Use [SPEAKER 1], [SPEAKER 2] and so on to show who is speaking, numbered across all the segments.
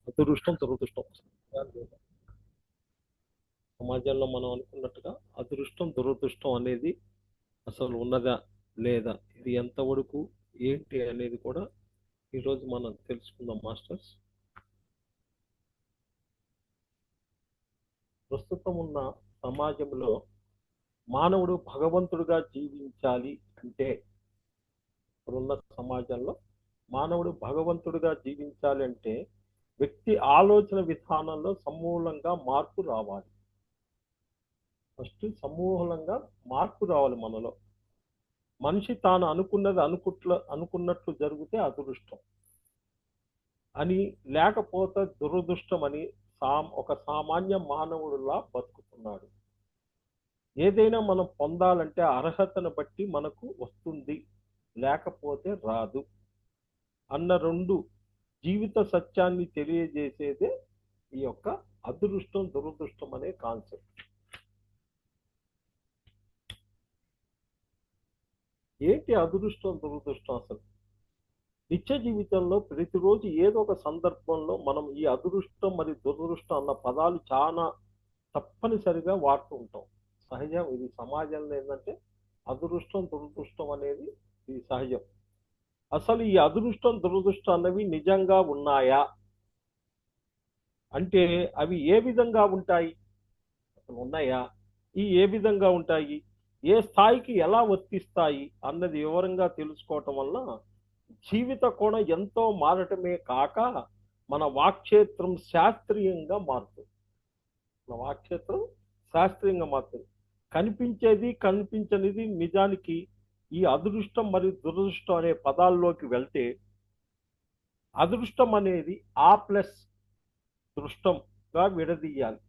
[SPEAKER 1] అదృష్టం దురదృష్టం. సమాజంలో మనం అనుకున్నట్టుగా అదృష్టం దురదృష్టం అనేది అసలు ఉన్నదా లేదా, ఇది ఎంతవరకు ఏంటి అనేది కూడా ఈరోజు మనం తెలుసుకుందాం మాస్టర్స్. ప్రస్తుతం ఉన్న సమాజంలో మానవుడు భగవంతుడిగా జీవించాలి అంటే, ఇప్పుడున్న సమాజంలో మానవుడు భగవంతుడిగా జీవించాలి అంటే వ్యక్తి ఆలోచన విధానంలో సమూలంగా మార్పు రావాలి. ఫస్ట్ సమూలంగా మార్పు రావాలి మనలో. మనిషి తాను అనుకున్నది అనుకున్నట్లు జరిగితే అదృష్టం అని, లేకపోతే దురదృష్టం అని ఒక సామాన్య మానవుడిలా బతుకుతున్నాడు. ఏదైనా మనం పొందాలంటే అర్హతను బట్టి మనకు వస్తుంది, లేకపోతే రాదు అన్న రెండు జీవిత సత్యాన్ని తెలియజేసేదే ఈ యొక్క అదృష్టం దురదృష్టం అనే కాన్సెప్ట్. ఏంటి అదృష్టం దురదృష్టం? అసలు నిత్య జీవితంలో ప్రతిరోజు ఏదో ఒక సందర్భంలో మనం ఈ అదృష్టం మరియు దురదృష్టం అన్న పదాలు చాలా తప్పనిసరిగా వాడుతూ ఉంటాం. సహజం, ఇది సమాజంలో ఏంటంటే అదృష్టం దురదృష్టం అనేది ఇది సహజం. అసలు ఈ అదృష్టం దురదృష్టం అన్నవి నిజంగా ఉన్నాయా అంటే అవి ఏ విధంగా ఉంటాయి, అసలు ఉన్నాయా, ఏ విధంగా ఉంటాయి, ఏ స్థాయికి ఎలా వర్తిస్తాయి అన్నది వివరంగా తెలుసుకోవటం వల్ల జీవిత కోణం ఎంతో మారటమే కాక మన వాక్క్షేత్రం శాస్త్రీయంగా మారుతుంది. మన వాక్క్షేత్రం శాస్త్రీయంగా మారుతుంది. కనిపించేది కనిపించనిది నిజానికి ఈ అదృష్టం మరియు దురదృష్టం అనే పదాల్లోకి వెళ్తే, అదృష్టం అనేది ఆ ప్లస్ దృష్టంగా విడదీయాలి.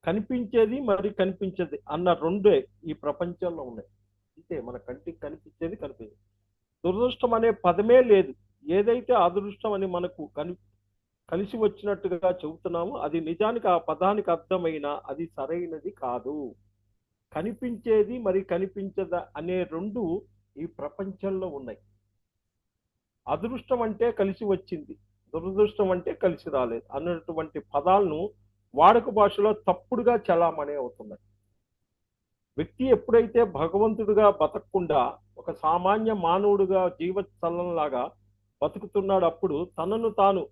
[SPEAKER 1] కనిపించేది మరి కనిపించేది అన్న రెండే ఈ ప్రపంచంలో ఉన్నాయి. అంతే, మన కంటికి కనిపించేది కనిపించేది. దురదృష్టం అనే పదమే లేదు. ఏదైతే అదృష్టం అని మనకు కలిసి వచ్చినట్టుగా చెబుతున్నామో అది నిజానికి ఆ పదానికి అర్థమైన అది సరైనది కాదు. కనిపించేది మరి కనిపించదా అనే రెండు ఈ ప్రపంచంలో ఉన్నాయి. అదృష్టం అంటే కలిసి వచ్చింది, దురదృష్టం అంటే కలిసి రాలేదు అన్నటువంటి పదాలను వాడుక భాషలో తప్పుడుగా చలామణి అవుతున్నాయి. వ్యక్తి ఎప్పుడైతే భగవంతుడిగా బతకకుండా ఒక సామాన్య మానవుడిగా జీవచలంలాగా బతుకుతున్నాడు, అప్పుడు తనను తాను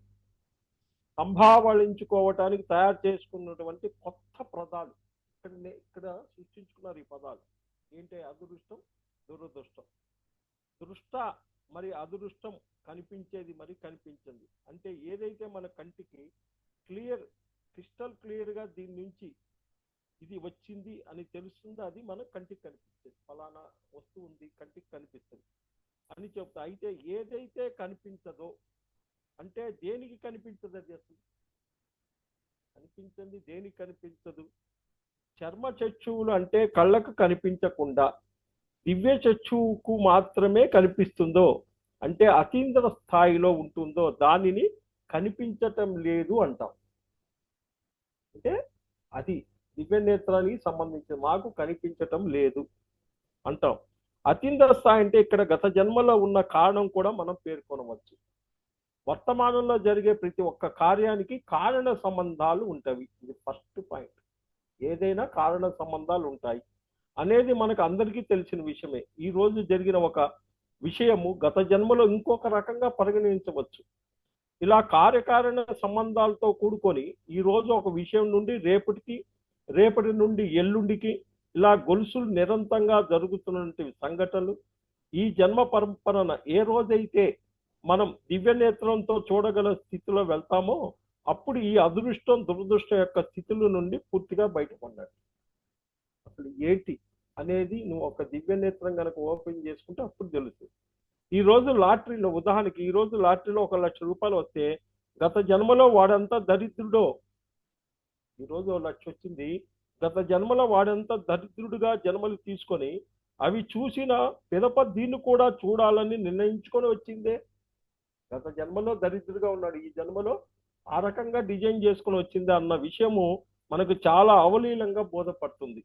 [SPEAKER 1] సంభావళించుకోవటానికి తయారు చేసుకున్నటువంటి కొత్త పదాలు ఇక్కడ సృష్టించుకున్నారు. ఈ పదాలు ఏంటి? అదృష్టం దురదృష్టం. దృష్ట మరి అదృష్టం, కనిపించేది మరి కనిపించింది అంటే ఏదైతే మన కంటికి క్రిస్టల్ క్లియర్ గా దీని నుంచి ఇది వచ్చింది అని తెలుస్తుందో అది మన కంటికి కనిపిస్తుంది. ఫలానా వస్తువు ఉంది, కంటికి కనిపిస్తుంది అని చెప్తా. అయితే ఏదైతే కనిపించదో అంటే దేనికి కనిపించదు? అది అసలు కనిపించింది దేనికి కనిపించదు? చర్మ చక్షువులు అంటే కళ్ళకు కనిపించకుండా దివ్య చక్షువుకు మాత్రమే కనిపిస్తుందో, అంటే అతీంద్ర స్థాయిలో ఉంటుందో దానిని కనిపించటం లేదు అంటాం. అంటే అది దివ్య నేత్రానికి సంబంధించి మాకు కనిపించటం లేదు అంటాం. అతీంద్ర స్థాయి అంటే ఇక్కడ గత జన్మలో ఉన్న కారణం కూడా మనం పేర్కొనవచ్చు. వర్తమానంలో జరిగే ప్రతి ఒక్క కార్యానికి కారణ సంబంధాలు ఉంటాయి. ఇది ఫస్ట్ పాయింట్. ఏదైనా కారణ సంబంధాలు ఉంటాయి అనేది మనకు అందరికీ తెలిసిన విషయమే. ఈ రోజు జరిగిన ఒక విషయము గత జన్మలో ఇంకొక రకంగా పరిగణించవచ్చు. ఇలా కార్యకారణ సంబంధాలతో కూడుకొని ఈ రోజు ఒక విషయం నుండి రేపటి నుండి ఎల్లుండికి ఇలా గొలుసులు నిరంతరంగా జరుగుతున్నటువంటి సంఘటనలు ఈ జన్మ పరంపరన ఏ రోజైతే మనం దివ్య నేత్రంతో చూడగల స్థితిలో వెళ్తామో అప్పుడు ఈ అదృష్టం దురదృష్టం యొక్క స్థితుల నుండి పూర్తిగా బయటపడ్డాడు. అసలు ఏంటి అనేది నువ్వు ఒక దివ్య నేత్రం కనుక ఓపెన్ చేసుకుంటే అప్పుడు తెలుస్తుంది. ఈ రోజు లాటరీలో, ఉదాహరణకి ఈ రోజు లాటరీలో 1,00,000 రూపాయలు వస్తే గత జన్మలో వాడంతా దరిద్రుడో, ఈరోజు 1,00,000 వచ్చింది, గత జన్మలో వాడంతా దరిద్రుడిగా జన్మలు తీసుకొని అవి చూసిన పిదప దీన్ని కూడా చూడాలని నిర్ణయించుకొని వచ్చిందే. గత జన్మలో దరిద్రుడిగా ఉన్నాడు, ఈ జన్మలో ఆ రకంగా డిజైన్ చేసుకొని వచ్చింది అన్న విషయము మనకు చాలా అవలీలంగా బోధపడుతుంది.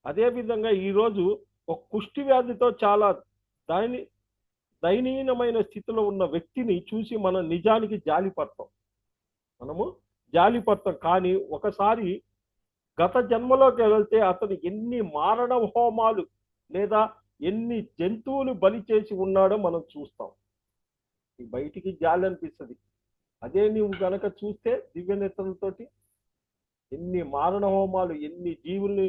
[SPEAKER 1] అదేవిధంగా ఈరోజు ఒక కుష్టి వ్యాధితో చాలా దయనీయమైన స్థితిలో ఉన్న వ్యక్తిని చూసి మనం నిజానికి జాలి పడతాం. మనము జాలిపడతాం. కానీ ఒకసారి గత జన్మలోకి వెళ్తే అతను ఎన్ని మారణ హోమాలు లేదా ఎన్ని జంతువులు బలి చేసి ఉన్నాడో మనం చూస్తాం. ఈ బయటికి జాలి అనిపిస్తుంది. అదే నీవు గనక చూస్తే దివ్యనేత్రులతోటి ఎన్ని మారణ హోమాలు ఎన్ని జీవుల్ని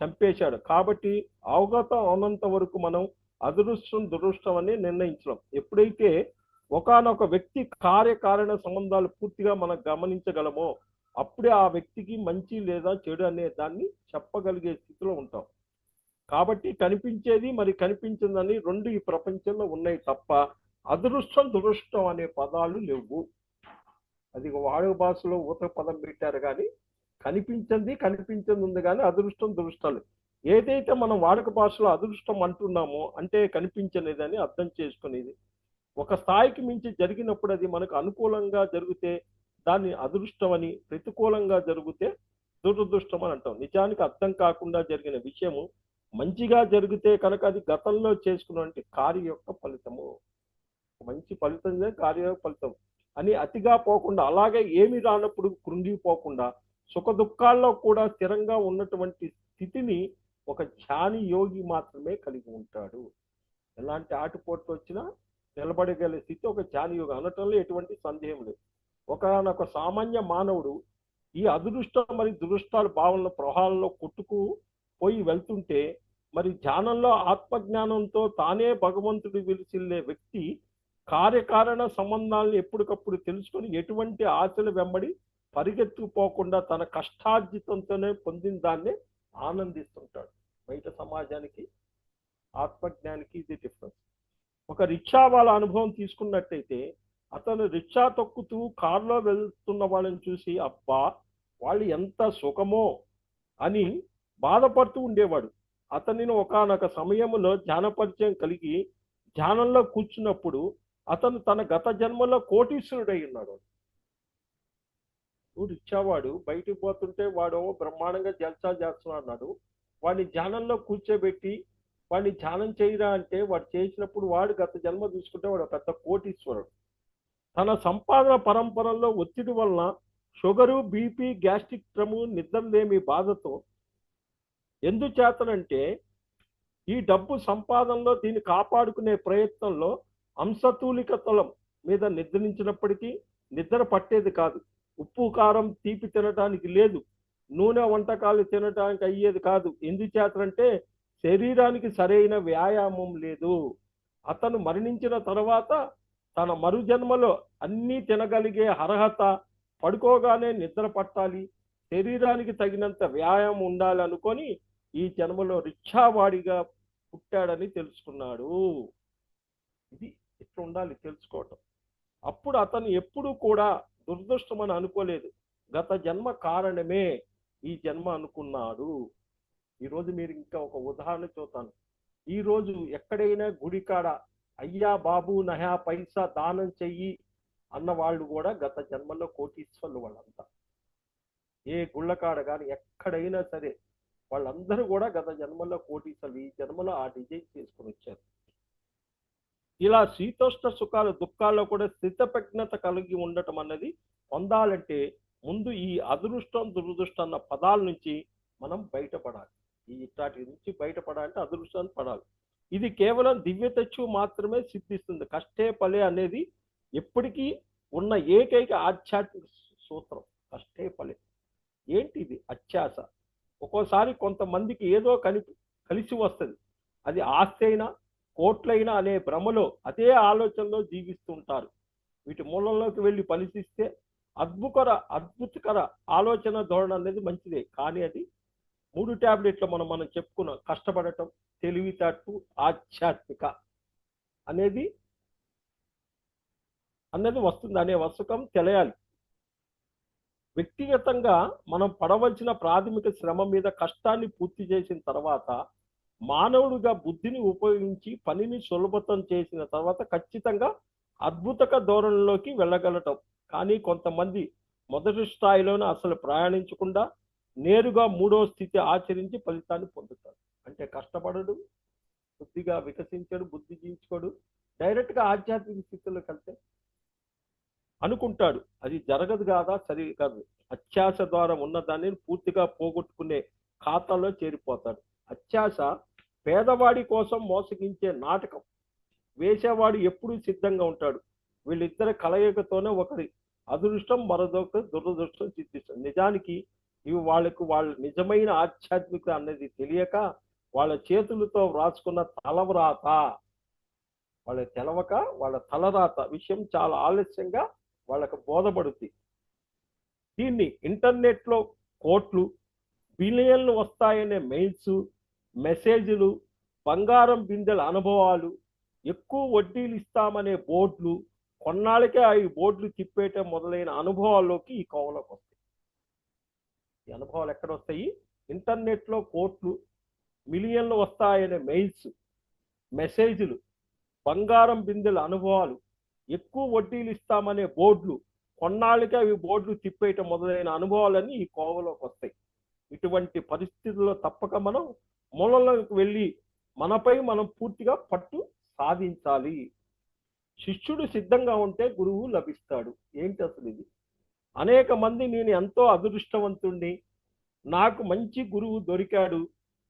[SPEAKER 1] చంపేశాడు. కాబట్టి అవగతం అన్నంత వరకు మనం అదృష్టం దురదృష్టం అని నిర్ణయించడం. ఎప్పుడైతే ఒకానొక వ్యక్తి కార్యకారణ సంబంధాలు పూర్తిగా మనం గమనించగలమో అప్పుడే ఆ వ్యక్తికి మంచి లేదా చెడు అనే దాన్ని చెప్పగలిగే స్థితిలో ఉంటాం. కాబట్టి కనిపించేది మరి కనిపించిందని రెండు ఈ ప్రపంచంలో ఉన్నాయి తప్ప అదృష్టం దురదృష్టం అనే పదాలు లేవు. అది వాడుక భాషలో ఊత పదం పెట్టారు కానీ కనిపించింది ఉంది కానీ అదృష్టం దురదృష్టాలు. ఏదైతే మనం వాడుక భాషలో అదృష్టం అంటున్నామో అంటే కనిపించనేది అని అర్థం చేసుకునేది. ఒక స్థాయికి మించి జరిగినప్పుడు అది మనకు అనుకూలంగా జరిగితే దాన్ని అదృష్టం అని, ప్రతికూలంగా జరిగితే దురదృష్టం అని అంటాం. నిజానికి అర్థం కాకుండా జరిగిన విషయము మంచిగా జరిగితే కనుక అది గతంలో చేసుకున్నటువంటి కార్య యొక్క ఫలితము. మంచి ఫలితమే కార్య యొక్క ఫలితం అని అతిగా పోకుండా, అలాగే ఏమి రానప్పుడు కృంగిపోకుండా సుఖ దుఃఖాల్లో కూడా స్థిరంగా ఉన్నటువంటి స్థితిని ఒక ధ్యాని యోగి మాత్రమే కలిగి ఉంటాడు. ఎలాంటి ఆటుపోట్లు వచ్చినా నిలబడగల స్థితి ఒక ధ్యాని యోగి అనటంలో ఎటువంటి సందేహం లేదు. ఒకనొక సామాన్య మానవుడు ఈ అదృష్టం మరి దురదృష్టాల భావనల ప్రవాహాల్లో కొట్టుకు పోయి వెళ్తుంటే మరి ధ్యానంలో ఆత్మజ్ఞానంతో తానే భగవంతుడు విలిసిల్లే వ్యక్తి కార్యకారణ సంబంధాలను ఎప్పటికప్పుడు తెలుసుకొని ఎటువంటి ఆశల వెంబడి పరిగెత్తుకుపోకుండా తన కష్టార్జితంతోనే పొందిన దాన్నే ఆనందిస్తుంటాడు. బయట సమాజానికి ఆత్మజ్ఞానికి ఇది డిఫరెన్స్. ఒక రిక్షా వాళ్ళ అనుభవం తీసుకున్నట్టయితే అతను రిక్షా తొక్కుతూ కారులో వెళ్తున్న వాళ్ళని చూసి అబ్బా వాళ్ళు ఎంత సుఖమో అని బాధపడుతూ ఉండేవాడు. అతనిని ఒకానొక సమయంలో ధ్యాన పరిచయం కలిగి ధ్యానంలో కూర్చున్నప్పుడు అతను తన గత జన్మలో కోటీశ్వరుడై ఉన్నాడు. రిక్షావాడు బయటికి పోతుంటే వాడు బ్రహ్మాండంగా జల్సా చేస్తున్నా అన్నాడు. వాడిని ధ్యానంలో కూర్చోబెట్టి వాడిని ధ్యానం చేయరా అంటే వాడు చేసినప్పుడు వాడు గత జన్మ చూసుకుంటే వాడు పెద్ద కోటీశ్వరుడు. తన సంపాదన పరంపరలో ఒత్తిడి వలన షుగరు, బీపీ, గ్యాస్ట్రిక్ ట్రము, నిద్రలేమి బాధతో ఎందుచేతనంటే ఈ డబ్బు సంపాదనలో దీన్ని కాపాడుకునే ప్రయత్నంలో అంశతూలికతలం మీద నిద్రించినప్పటికీ నిద్ర పట్టేది కాదు. ఉప్పు కారం తీపి తినటానికి లేదు, నూనె వంటకాలు తినటానికి అయ్యేది కాదు. ఎందుచేతంటే శరీరానికి సరైన వ్యాయామం లేదు. అతను మరణించిన తర్వాత తన మరుజన్మలో అన్నీ తినగలిగే అర్హత, పడుకోగానే నిద్ర పట్టాలి, శరీరానికి తగినంత వ్యాయామం ఉండాలి అనుకొని ఈ జన్మలో రిక్షావాడిగా పుట్టాడని తెలుసుకున్నాడు. ఇది ఇట్లా ఉండాలి తెలుసుకోవటం. అప్పుడు అతను ఎప్పుడు కూడా దురదృష్టం అని అనుకోలేదు, గత జన్మ కారణమే ఈ జన్మ అనుకున్నాడు. ఈరోజు మీరు ఇంకా ఒక ఉదాహరణ చూస్తాను. ఈరోజు ఎక్కడైనా గుడికాడ అయ్యా బాబు నహా పైసా దానం చెయ్యి అన్న వాళ్ళు కూడా గత జన్మలో కోటీశ్వర్లు. వాళ్ళంతా ఏ గుళ్ళకాడ కానీ ఎక్కడైనా సరే వాళ్ళందరూ కూడా గత జన్మలో కోటీశ్వర్లు. ఈ జన్మలో ఆ డిజైన్ చేసుకుని వచ్చారు. ఇలా శీతోష్ణ సుఖాలు దుఃఖాల్లో కూడా స్థితప్రజ్ఞత కలిగి ఉండటం అన్నది పొందాలంటే ముందు ఈ అదృష్టం దురదృష్టం అన్న పదాల నుంచి మనం బయటపడాలి. ఈ ఇట్లాంటి నుంచి బయటపడాలంటే అదృష్టాన్ని పడాలి. ఇది కేవలం దివ్యతచ్చు మాత్రమే సిద్ధిస్తుంది. కష్టే ఫలే అనేది ఎప్పటికీ ఉన్న ఏకైక ఆధ్యాత్మిక సూత్రం. కష్టే ఫలే ఏంటి ఇది? అత్యాశ. ఒక్కోసారి కొంతమందికి ఏదో కలిసి వస్తుంది, అది ఆస్తి అయినా కోట్లైనా అనే భ్రమలో అదే ఆలోచనలో జీవిస్తుంటారు. వీటి మూలంలోకి వెళ్ళి పరిశీలిస్తే అద్భుతకర ఆలోచన ధోరణి అనేది మంచిదే. కానీ అది 3 ట్యాబ్లెట్లు మనం చెప్పుకున్నాం. కష్టపడటం, తెలివితేటలు, ఆధ్యాత్మిక అనేది వస్తుంది అనే వసకం తెలియాలి. వ్యక్తిగతంగా మనం పడవలసిన ప్రాథమిక శ్రమ మీద కష్టాన్ని పూర్తి చేసిన తర్వాత మానవుడిగా బుద్ధిని ఉపయోగించి పనిని సులభతం చేసిన తర్వాత ఖచ్చితంగా అద్భుతక ధోరణిలోకి వెళ్ళగలటం. కానీ కొంతమంది మొదటి స్థాయిలోనే అసలు ప్రయాణించకుండా నేరుగా 3వ స్థితి ఆచరించి ఫలితాన్ని పొందుతాడు. అంటే కష్టపడడు, బుద్ధిగా వికసించడు, బుద్ధి జీవించుకోడు, డైరెక్ట్గా ఆధ్యాత్మిక స్థితిలోకి వెళ్తే అనుకుంటాడు. అది జరగదు కాదా, సరి కాదు. అత్యాశ ద్వారా ఉన్నదాన్ని పూర్తిగా పోగొట్టుకునే ఖాతాలో చేరిపోతాడు. అత్యాశ పేదవాడి కోసం మోసగించే నాటకం. వేసేవాడు ఎప్పుడూ సిద్ధంగా ఉంటాడు. వీళ్ళిద్దరి కలయికతోనే ఒకరి అదృష్టం మరొకరి దురదృష్టం సిద్ధిస్తుంది. నిజానికి ఇవి వాళ్ళ నిజమైన ఆధ్యాత్మికత అనేది తెలియక వాళ్ళ చేతులతో వ్రాసుకున్న తలవ్రాత, వాళ్ళకి తెలవక వాళ్ళ తలరాత విషయం చాలా ఆలస్యంగా వాళ్ళకు బోధపడుతుంది. దీన్ని ఇంటర్నెట్లో కోట్లు బిలియన్లు వస్తాయనే మెయిల్స్, మెసేజ్లు, బంగారం బిందెల అనుభవాలు, ఎక్కువ వడ్డీలు ఇస్తామనే బోర్డులు, కొన్నాళ్ళకే ఈ బోర్డులు తిప్పేయటం మొదలైన అనుభవాల్లోకి ఈ కోవలోకి వస్తాయి. ఈ అనుభవాలు ఎక్కడ వస్తాయి? ఇంటర్నెట్లో కోట్లు మిలియన్లు వస్తాయనే మెయిల్స్, మెసేజ్లు, బంగారం బిందెల అనుభవాలు, ఎక్కువ వడ్డీలు ఇస్తామనే బోర్డులు, కొన్నాళ్ళకే అవి బోర్డులు తిప్పేయటం మొదలైన అనుభవాలన్నీ ఈ కోవలోకి వస్తాయి. ఇటువంటి పరిస్థితుల్లో తప్పక మనం మూలలోకి వెళ్ళి మనపై మనం పూర్తిగా పట్టు సాధించాలి. శిష్యుడు సిద్ధంగా ఉంటే గురువు లభిస్తాడు. ఏంటి అసలు ఇది? అనేక మంది నేను ఎంతో అదృష్టవంతుణ్ణి, నాకు మంచి గురువు దొరికాడు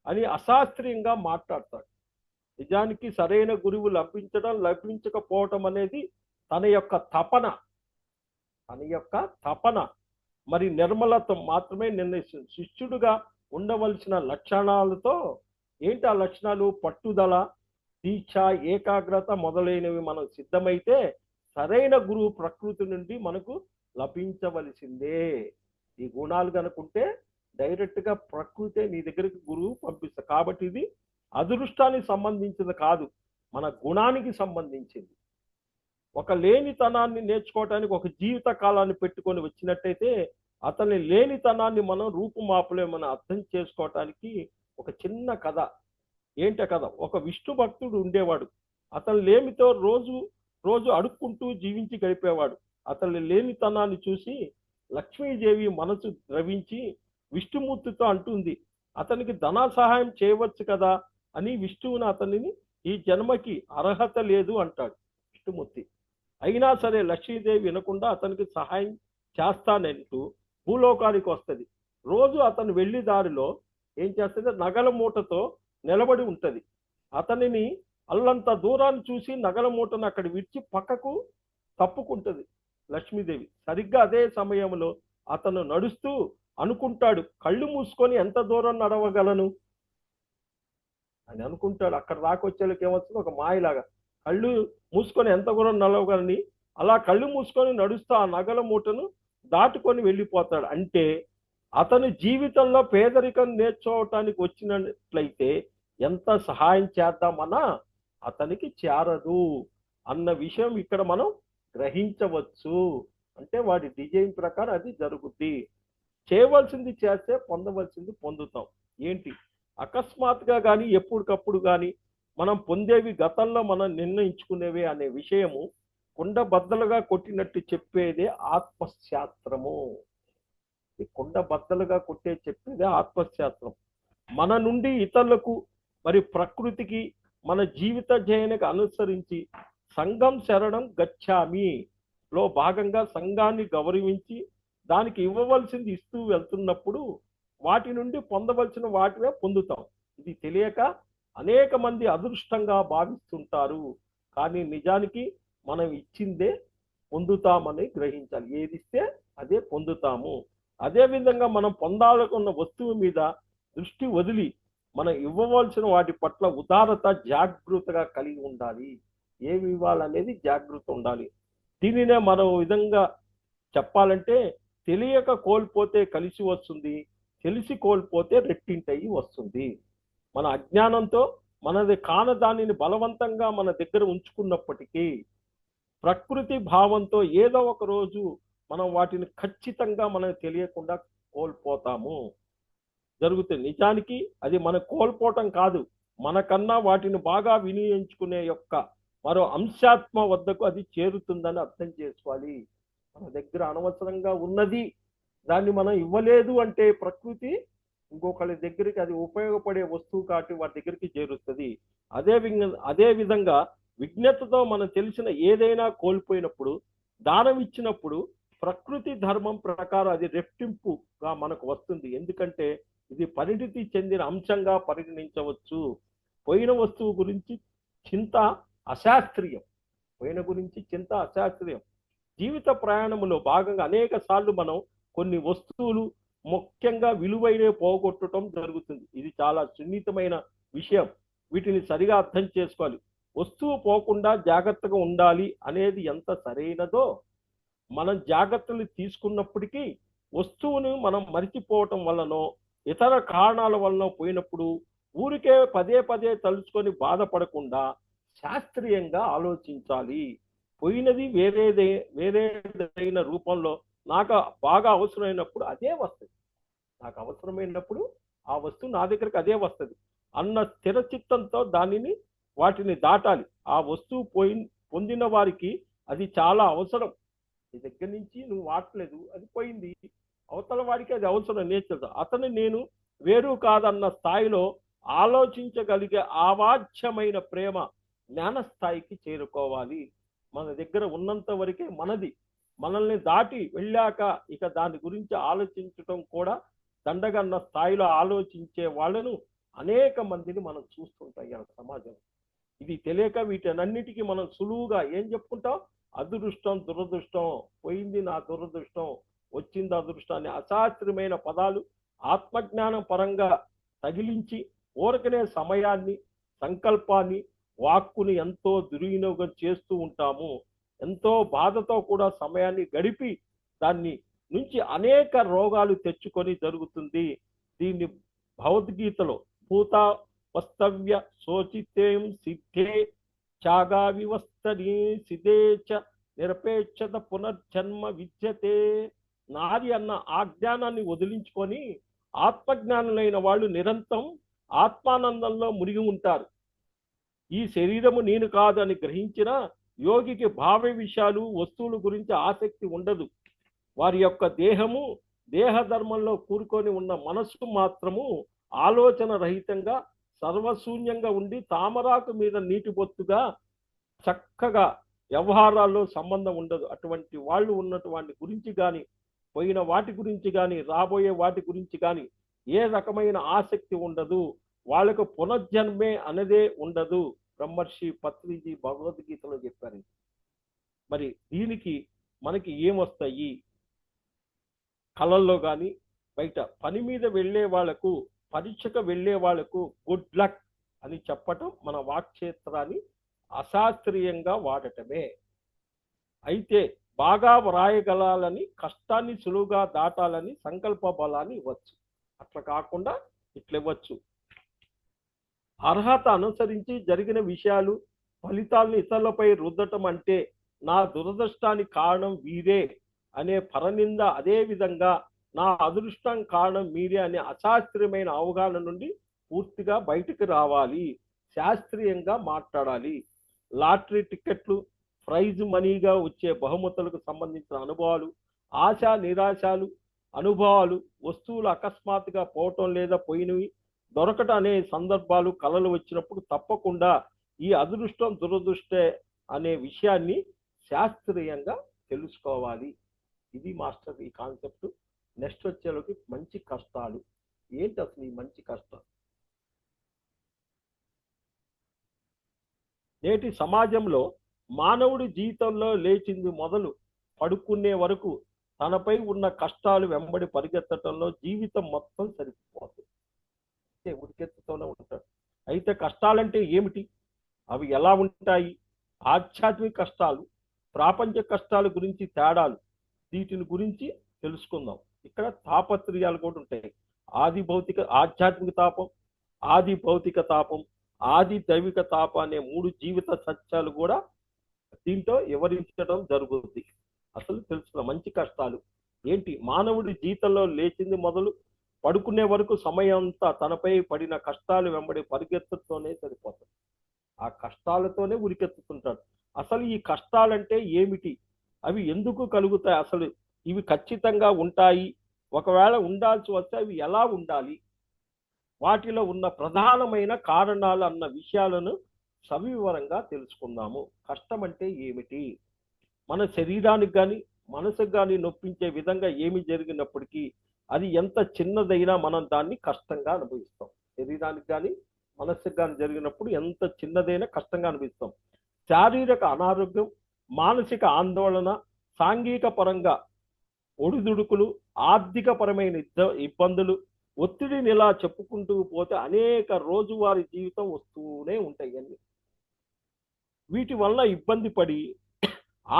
[SPEAKER 1] అని అశాస్త్రీయంగా మాట్లాడతాడు. నిజానికి సరైన గురువు లభించకపోవటం అనేది తన యొక్క తపన మరి నిర్మలత్వం మాత్రమే నిర్ణయిస్తుంది. శిష్యుడుగా ఉండవలసిన లక్షణాలతో ఏంటి ఆ లక్షణాలు? పట్టుదల, దీక్ష, ఏకాగ్రత మొదలైనవి మనం సిద్ధమైతే సరైన గురువు ప్రకృతి నుండి మనకు లభించవలసిందే. ఈ గుణాలు కనుకుంటే డైరెక్ట్గా ప్రకృతే నీ దగ్గరికి గురువు పంపిస్తుంది. కాబట్టి ఇది అదృష్టానికి సంబంధించింది కాదు, మన గుణానికి సంబంధించింది. ఒక లేనితనాన్ని నేర్చుకోవటానికి ఒక జీవిత కాలాన్ని పెట్టుకొని వచ్చినట్టయితే అతని లేనితనాన్ని మనం రూపుమాపలేమని అర్థం చేసుకోవటానికి ఒక చిన్న కథ. ఏంట కథ? ఒక విష్ణు భక్తుడు ఉండేవాడు. అతను లేమితో రోజు రోజు అడుక్కుంటూ జీవించి గడిపేవాడు. అతని లేనితనాన్ని చూసి లక్ష్మీదేవి మనసు ద్రవించి విష్ణుమూర్తితో అంటుంది, అతనికి ధన సహాయం చేయవచ్చు కదా అని. విష్ణువుని అతనిని ఈ జన్మకి అర్హత లేదు అంటాడు విష్ణుమూర్తి. అయినా సరే లక్ష్మీదేవి వినకుండా అతనికి సహాయం చేస్తానంటూ భూలోకానికి వస్తుంది. రోజు అతను వెళ్ళి దారిలో ఏం చేస్తుంది? నగల మూటతో నిలబడి ఉంటుంది. అతనిని అల్లంత దూరాన్ని చూసి నగల మూటను అక్కడ విడిచి పక్కకు తప్పుకుంటుంది లక్ష్మీదేవి. సరిగ్గా అదే సమయంలో అతను నడుస్తూ అనుకుంటాడు, కళ్ళు మూసుకొని ఎంత దూరం నడవగలను అని అనుకుంటాడు. అక్కడ రాకొచ్చేళ్ళకి ఏమొస్తుంది? ఒక మాయలాగా కళ్ళు మూసుకొని ఎంత దూరం నడవగలని అలా కళ్ళు మూసుకొని నడుస్తూ ఆ నగల మూటను దాటుకొని వెళ్ళిపోతాడు. అంటే అతను జీవితంలో పేదరికం నేర్చుకోవటానికి వచ్చినట్లయితే ఎంత సహాయం చేద్దామన్నా అతనికి చేరదు అన్న విషయం ఇక్కడ మనం గ్రహించవచ్చు. అంటే వాడి డిజైన్ ప్రకారం అది జరుగుద్ది. చేయవలసింది చేస్తే పొందవలసింది పొందుతాం. ఏంటి? అకస్మాత్తుగా కానీ ఎప్పటికప్పుడు కానీ మనం పొందేవి గతంలో మనం నిర్ణయించుకునేవే అనే విషయము కుండ బద్దలుగా కొట్టినట్టు చెప్పేదే ఆత్మశాస్త్రము. ఈ కుండ బద్దలుగా చెప్పేదే ఆత్మశాస్త్రం. మన నుండి ఇతరులకు మరి ప్రకృతికి మన జీవిత జయనకు అనుసరించి సంఘం శరణం గచ్చామి లో భాగంగా సంఘాన్ని గౌరవించి దానికి ఇవ్వవలసింది ఇస్తూ వెళ్తున్నప్పుడు వాటి నుండి పొందవలసిన వాటివే పొందుతాం. ఇది తెలియక అనేక మంది అదృష్టంగా భావిస్తుంటారు. కానీ నిజానికి మనం ఇచ్చిందే పొందుతామని గ్రహించాలి. ఏది ఇస్తే అదే పొందుతాము. అదేవిధంగా మనం పొందాలనుకున్న వస్తువు మీద దృష్టి వదిలి మనం ఇవ్వవలసిన వాటి పట్ల ఉదారత, జాగృతగా కలిగి ఉండాలి. ఏమి ఇవ్వాలనేది జాగృత ఉండాలి. దీనినే మరో విధంగా చెప్పాలంటే తెలియక కోల్పోతే కలిసి వస్తుంది, తెలిసి కోల్పోతే రెట్టింటయి వస్తుంది. మన అజ్ఞానంతో మనది కానదానిని బలవంతంగా మన దగ్గర ఉంచుకున్నప్పటికీ ప్రకృతి భావంతో ఏదో ఒక రోజు మనం వాటిని ఖచ్చితంగా మనకు తెలియకుండా కోల్పోతాము. జరుగుతుంది. నిజానికి అది మనం కోల్పోవటం కాదు, మనకన్నా వాటిని బాగా వినియోగించుకునే యొక్క మరో అంశాత్మ వద్దకు అది చేరుతుందని అర్థం చేసుకోవాలి. మన దగ్గర అనవసరంగా ఉన్నది దాన్ని మనం ఇవ్వలేదు అంటే ప్రకృతి ఇంకొకరి దగ్గరికి అది ఉపయోగపడే వస్తువు కాబట్టి వాటి దగ్గరికి చేరుస్తుంది. అదే విధంగా విజ్ఞతతో మనం తెలిసిన ఏదైనా కోల్పోయినప్పుడు దానం ఇచ్చినప్పుడు ప్రకృతి ధర్మం ప్రకారం అది రెట్టింపుగా మనకు వస్తుంది. ఎందుకంటే ఇది పరిణితి చెందిన అంశంగా పరిగణించవచ్చు. పోయిన వస్తువు గురించి చింత అశాస్త్రీయం. పోయిన గురించి చింత అశాస్త్రీయం. జీవిత ప్రయాణంలో భాగంగా అనేక సార్లు మనం కొన్ని వస్తువులు ముఖ్యంగా విలువైనవి పోగొట్టడం జరుగుతుంది. ఇది చాలా సున్నితమైన విషయం. వీటిని సరిగా అర్థం చేసుకోవాలి. వస్తువు పోకుండా జాగ్రత్తగా ఉండాలి అనేది ఎంత సరైనదో, మనం జాగ్రత్తలు తీసుకున్నప్పటికీ వస్తువును మనం మరిచిపోవటం వల్లనో ఇతర కారణాల వలన పోయినప్పుడు ఊరికే పదే పదే తలుచుకొని బాధపడకుండా శాస్త్రీయంగా ఆలోచించాలి. పోయినది వేరేదైన రూపంలో నాకు బాగా అవసరమైనప్పుడు అదే వస్తుంది. నాకు అవసరమైనప్పుడు ఆ వస్తువు నా దగ్గరకు అదే వస్తుంది అన్న స్థిర చిత్తంతో వాటిని దాటాలి. ఆ వస్తువు పొందిన వారికి అది చాలా అవసరం. నీ దగ్గర నుంచి నువ్వు వాడలేదు, అది పోయింది. అవతల వాడికి అది అవసరం నేర్చుకో. అతను నేను వేరు కాదన్న స్థాయిలో ఆలోచించగలిగే అవాచ్యమైన ప్రేమ జ్ఞాన స్థాయికి చేరుకోవాలి. మన దగ్గర ఉన్నంత వరకే మనది. మనల్ని దాటి వెళ్ళాక ఇక దాని గురించి ఆలోచించటం కూడా దండగన్న స్థాయిలో ఆలోచించే వాళ్ళను అనేక మందిని మనం చూస్తుంటాం ఈ సమాజం. ఇది తెలియక వీటన్నిటికీ మనం సులువుగా ఏం చెప్పుకుంటాం? అదృష్టం, దురదృష్టం, పోయింది నా దురదృష్టం, వచ్చింది అదృష్టం అనే అశాస్త్రీయమైన పదాలు ఆత్మజ్ఞానం పరంగా తగిలించి ఊరకనే సమయాన్ని, సంకల్పాన్ని, వాక్కుని ఎంతో దుర్వినియోగం చేస్తూ ఉంటాము. ఎంతో బాధతో కూడా సమయాన్ని గడిపి దాన్ని నుంచి అనేక రోగాలు తెచ్చుకొని జరుగుతుంది. దీన్ని భగవద్గీతలో భూత వస్తవ్య శోచితేం సిద్ధే త్యాగా వివస్తని సిద్ధేచ నిరపేక్షత పునర్జన్మ విద్యతే. నాది అన్న ఆ జ్ఞానాన్ని వదిలించుకొని ఆత్మజ్ఞానులైన వాళ్ళు నిరంతరం ఆత్మానందంలో మునిగి ఉంటారు. ఈ శరీరము నేను కాదు అని గ్రహించిన యోగికి భావ విషయాలు, వస్తువుల గురించి ఆసక్తి ఉండదు. వారి యొక్క దేహము, దేహధర్మంలో కూరుకొని ఉన్న మనస్సు మాత్రము ఆలోచన రహితంగా సర్వశూన్యంగా ఉండి తామరాకు మీద నీటి బొత్తుగా చక్కగా వ్యవహారాల్లో సంబంధం ఉండదు. అటువంటి వాళ్ళు ఉన్నటువంటి గురించి కానీ, పోయిన వాటి గురించి కానీ, రాబోయే వాటి గురించి కానీ ఏ రకమైన ఆసక్తి ఉండదు. వాళ్ళకు పునర్జన్మే అనేదే ఉండదు. బ్రహ్మర్షి పత్రిజీ భగవద్గీతలో చెప్పారు. మరి దీనికి మనకి ఏమొస్తాయి? కళల్లో కానీ బయట పని మీద వెళ్ళే వాళ్లకు, పరీక్షకు వెళ్ళే వాళ్లకు గుడ్ లక్ అని చెప్పటం మన వాక్క్షేత్రాన్ని అశాస్త్రీయంగా వాడటమే. అయితే బాగా వ్రాయగలాలని, కష్టాన్ని సులువుగా దాటాలని సంకల్ప బలాన్ని ఇవ్వచ్చు. అట్లా కాకుండా ఇట్లా ఇవ్వచ్చు. అర్హత అనుసరించి జరిగిన విషయాలు, ఫలితాలను ఇతరులపై రుద్దటం అంటే నా దురదృష్టానికి కారణం వీరే అనే పరనింద, అదే విధంగా నా అదృష్టం కారణం మీరే అనే అశాస్త్రీయమైన అవగాహన నుండి పూర్తిగా బయటికి రావాలి. శాస్త్రీయంగా మాట్లాడాలి. లాటరీ టికెట్లు, ప్రైజ్ మనీగా వచ్చే బహుమతులకు సంబంధించిన అనుభవాలు, ఆశా నిరాశాలు, అనుభవాలు, వస్తువులు అకస్మాత్తుగా పోవటం లేదా పోయినవి దొరకటం అనే సందర్భాలు కళలు వచ్చినప్పుడు తప్పకుండా ఈ అదృష్టం దురదృష్టే అనే విషయాన్ని శాస్త్రీయంగా తెలుసుకోవాలి. ఇది మాస్టర్ ఈ కాన్సెప్ట్. నెక్స్ట్ వచ్చేలోకి మంచి కష్టాలు. ఏంటి అసలు ఈ మంచి కష్టాలు? నేటి సమాజంలో మానవుడి జీవితంలో లేచింది మొదలు పడుకునే వరకు తనపై ఉన్న కష్టాలు వెంబడి పరిగెత్తడంలో జీవితం మొత్తం సరిపోతుంది. ఉరికెత్తుతూనే ఉంటాడు. అయితే కష్టాలంటే ఏమిటి? అవి ఎలా ఉంటాయి? ఆధ్యాత్మిక కష్టాలు, ప్రాపంచ కష్టాల గురించి తేడాలు, వీటిని గురించి తెలుసుకుందాం. ఇక్కడ తాపత్రయాలు కూడా ఉంటాయి. ఆధ్యాత్మిక తాపం, ఆది భౌతిక తాపం, ఆది దైవిక తాపం అనే 3 జీవిత సత్యాలు కూడా దీంతో వివరించడం జరుగుతుంది. అసలు తెలుసుకున్న మంచి కష్టాలు ఏంటి? మానవుడి జీవితంలో లేచింది మొదలు పడుకునే వరకు సమయం అంతా తనపై పడిన కష్టాలు వెంబడి పరిగెత్తుతూనే సరిపోతుంది. ఆ కష్టాలతోనే ఉరికెత్తుతుంటాడు. అసలు ఈ కష్టాలంటే ఏమిటి? అవి ఎందుకు కలుగుతాయి? అసలు ఇవి ఖచ్చితంగా ఉంటాయి, ఒకవేళ ఉండాల్సి వస్తే అవి ఎలా ఉండాలి, వాటిలో ఉన్న ప్రధానమైన కారణాలు అన్న విషయాలను సవివరంగా తెలుసుకుందాము. కష్టం అంటే ఏమిటి? మన శరీరానికి కానీ మనసుకు కానీ నొప్పించే విధంగా ఏమి జరిగినప్పటికీ అది ఎంత చిన్నదైనా మనం దాన్ని కష్టంగా అనుభవిస్తాం. శరీరానికి కానీ మనసుకు కానీ జరిగినప్పుడు ఎంత చిన్నదైనా కష్టంగా అనిపిస్తాం. శారీరక అనారోగ్యం, మానసిక ఆందోళన, సాంఘిక పరంగా ఒడిదుడుకులు, ఆర్థిక పరమైన ఇబ్బందులు, ఒత్తిడిని ఇలా చెప్పుకుంటూ పోతే అనేక రోజువారీ జీవితం వస్తూనే ఉంటాయి అన్ని. వీటి వల్ల ఇబ్బంది పడి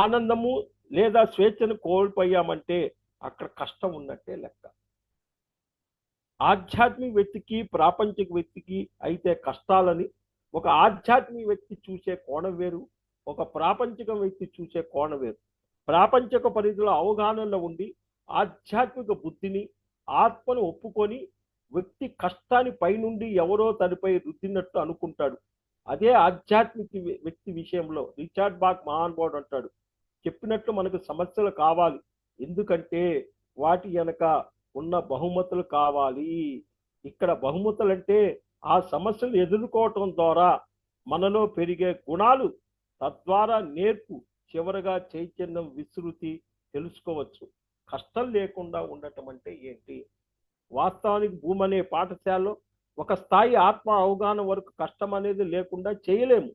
[SPEAKER 1] ఆనందము లేదా స్వేచ్ఛను కోల్పోయామంటే అక్కడ కష్టం ఉన్నట్టే లెక్క. ఆధ్యాత్మిక వ్యక్తికి ప్రాపంచిక వ్యక్తికి అయితే కష్టాలని ఒక ఆధ్యాత్మిక వ్యక్తి చూసే కోణం వేరు, ఒక ప్రాపంచిక వ్యక్తి చూసే కోణం వేరు. ప్రాపంచిక పరిధిలో అవగాహనలో ఉండి ఆధ్యాత్మిక బుద్ధిని ఆత్మను ఒప్పుకొని వ్యక్తి కష్టాన్ని పైనుండి ఎవరో తనపై రుద్దినట్టు అనుకుంటాడు. అదే ఆధ్యాత్మిక వ్యక్తి విషయంలో రిచార్డ్ బాక్ మహానుభావుడు అంటాడు, చెప్పినట్లు మనకు సమస్యలు కావాలి, ఎందుకంటే వాటి వెనక ఉన్న బహుమతులు కావాలి. ఇక్కడ బహుమతులు అంటే ఆ సమస్యలు ఎదుర్కోవటం ద్వారా మనలో పెరిగే గుణాలు, తద్వారా నేర్పు, చివరగా చైతన్యం, విస్తృతి తెలుసుకోవచ్చు. కష్టం లేకుండా ఉండటం అంటే ఏంటి? వాస్తవానికి భూమి అనే పాఠశాలలో ఒక స్థాయి ఆత్మ అవగాహన వరకు కష్టం అనేది లేకుండా చేయలేము.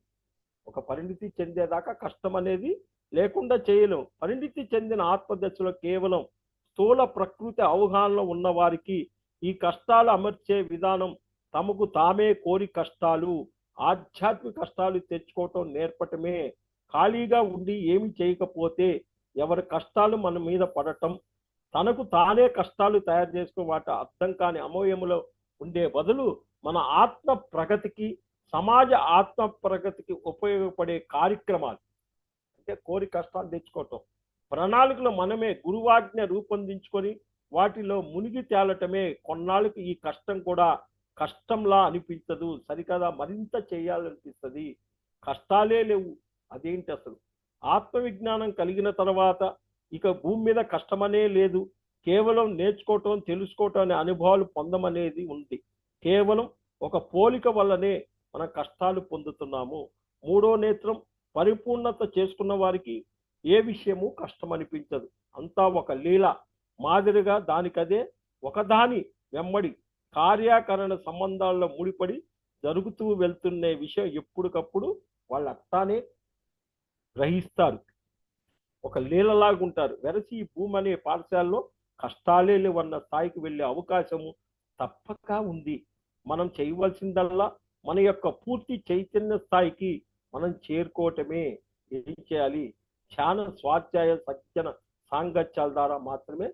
[SPEAKER 1] ఒక పరిణితి చెందేదాకా కష్టం అనేది లేకుండా చేయలేము. పరిణితి చెందిన ఆత్మదశలో కేవలం స్థూల ప్రకృతి అవగాహనలో ఉన్న వారికి ఈ కష్టాలు అమర్చే విధానం, తమకు తామే కోరి కష్టాలు, ఆధ్యాత్మిక కష్టాలు తెచ్చుకోవటం నేర్పటమే. ఖాళీగా ఉండి ఏమి చేయకపోతే ఎవరి కష్టాలు మన మీద పడటం, తనకు తానే కష్టాలు తయారు చేసుకుని వాటి అర్థం కాని అమోయములో ఉండే బదులు మన ఆత్మ ప్రగతికి, సమాజ ఆత్మ ప్రగతికి ఉపయోగపడే కార్యక్రమాలు అంటే కోరి కష్టాలు తెచ్చుకోవటం, ప్రణాళికలు మనమే గురువాజ్ఞ రూపొందించుకొని వాటిలో మునిగి తేలటమే. కొన్నాళ్ళకి ఈ కష్టం కూడా కష్టంలా అనిపించదు, సరికదా మరింత చేయాలనిపిస్తుంది. కష్టాలే లేవు, అదేంటి అసలు? ఆత్మవిజ్ఞానం కలిగిన తర్వాత ఇక భూమి మీద కష్టమనే లేదు. కేవలం నేర్చుకోవటం, తెలుసుకోవటం అనే అనుభవాలు పొందమనేది ఉంది. కేవలం ఒక పోలిక వల్లనే మనం కష్టాలు పొందుతున్నాము. మూడో నేత్రం పరిపూర్ణత చేసుకున్న వారికి ఏ విషయము కష్టం అనిపించదు. అంతా ఒక లీల మాదిరిగా దానికదే ఒకదాని వెంబడి కార్యాకరణ సంబంధాల్లో ముడిపడి జరుగుతూ వెళ్తున్న విషయం ఎప్పటికప్పుడు వాళ్ళు అట్టానే గ్రహిస్తారు, ఒక లీలలాగా ఉంటారు. వెరసి ఈ భూమి అనే పాఠశాలలో కష్టాలే లేవన్న స్థాయికి వెళ్ళే అవకాశము తప్పక ఉంది. మనం చేయవలసిందల్లా మన యొక్క పూర్తి చైతన్య స్థాయికి మనం చేరుకోవటమే. ఏం చేయాలి? ధ్యాన, స్వాధ్యాయ, సజ్జన సాంగత్యాల ద్వారా మాత్రమే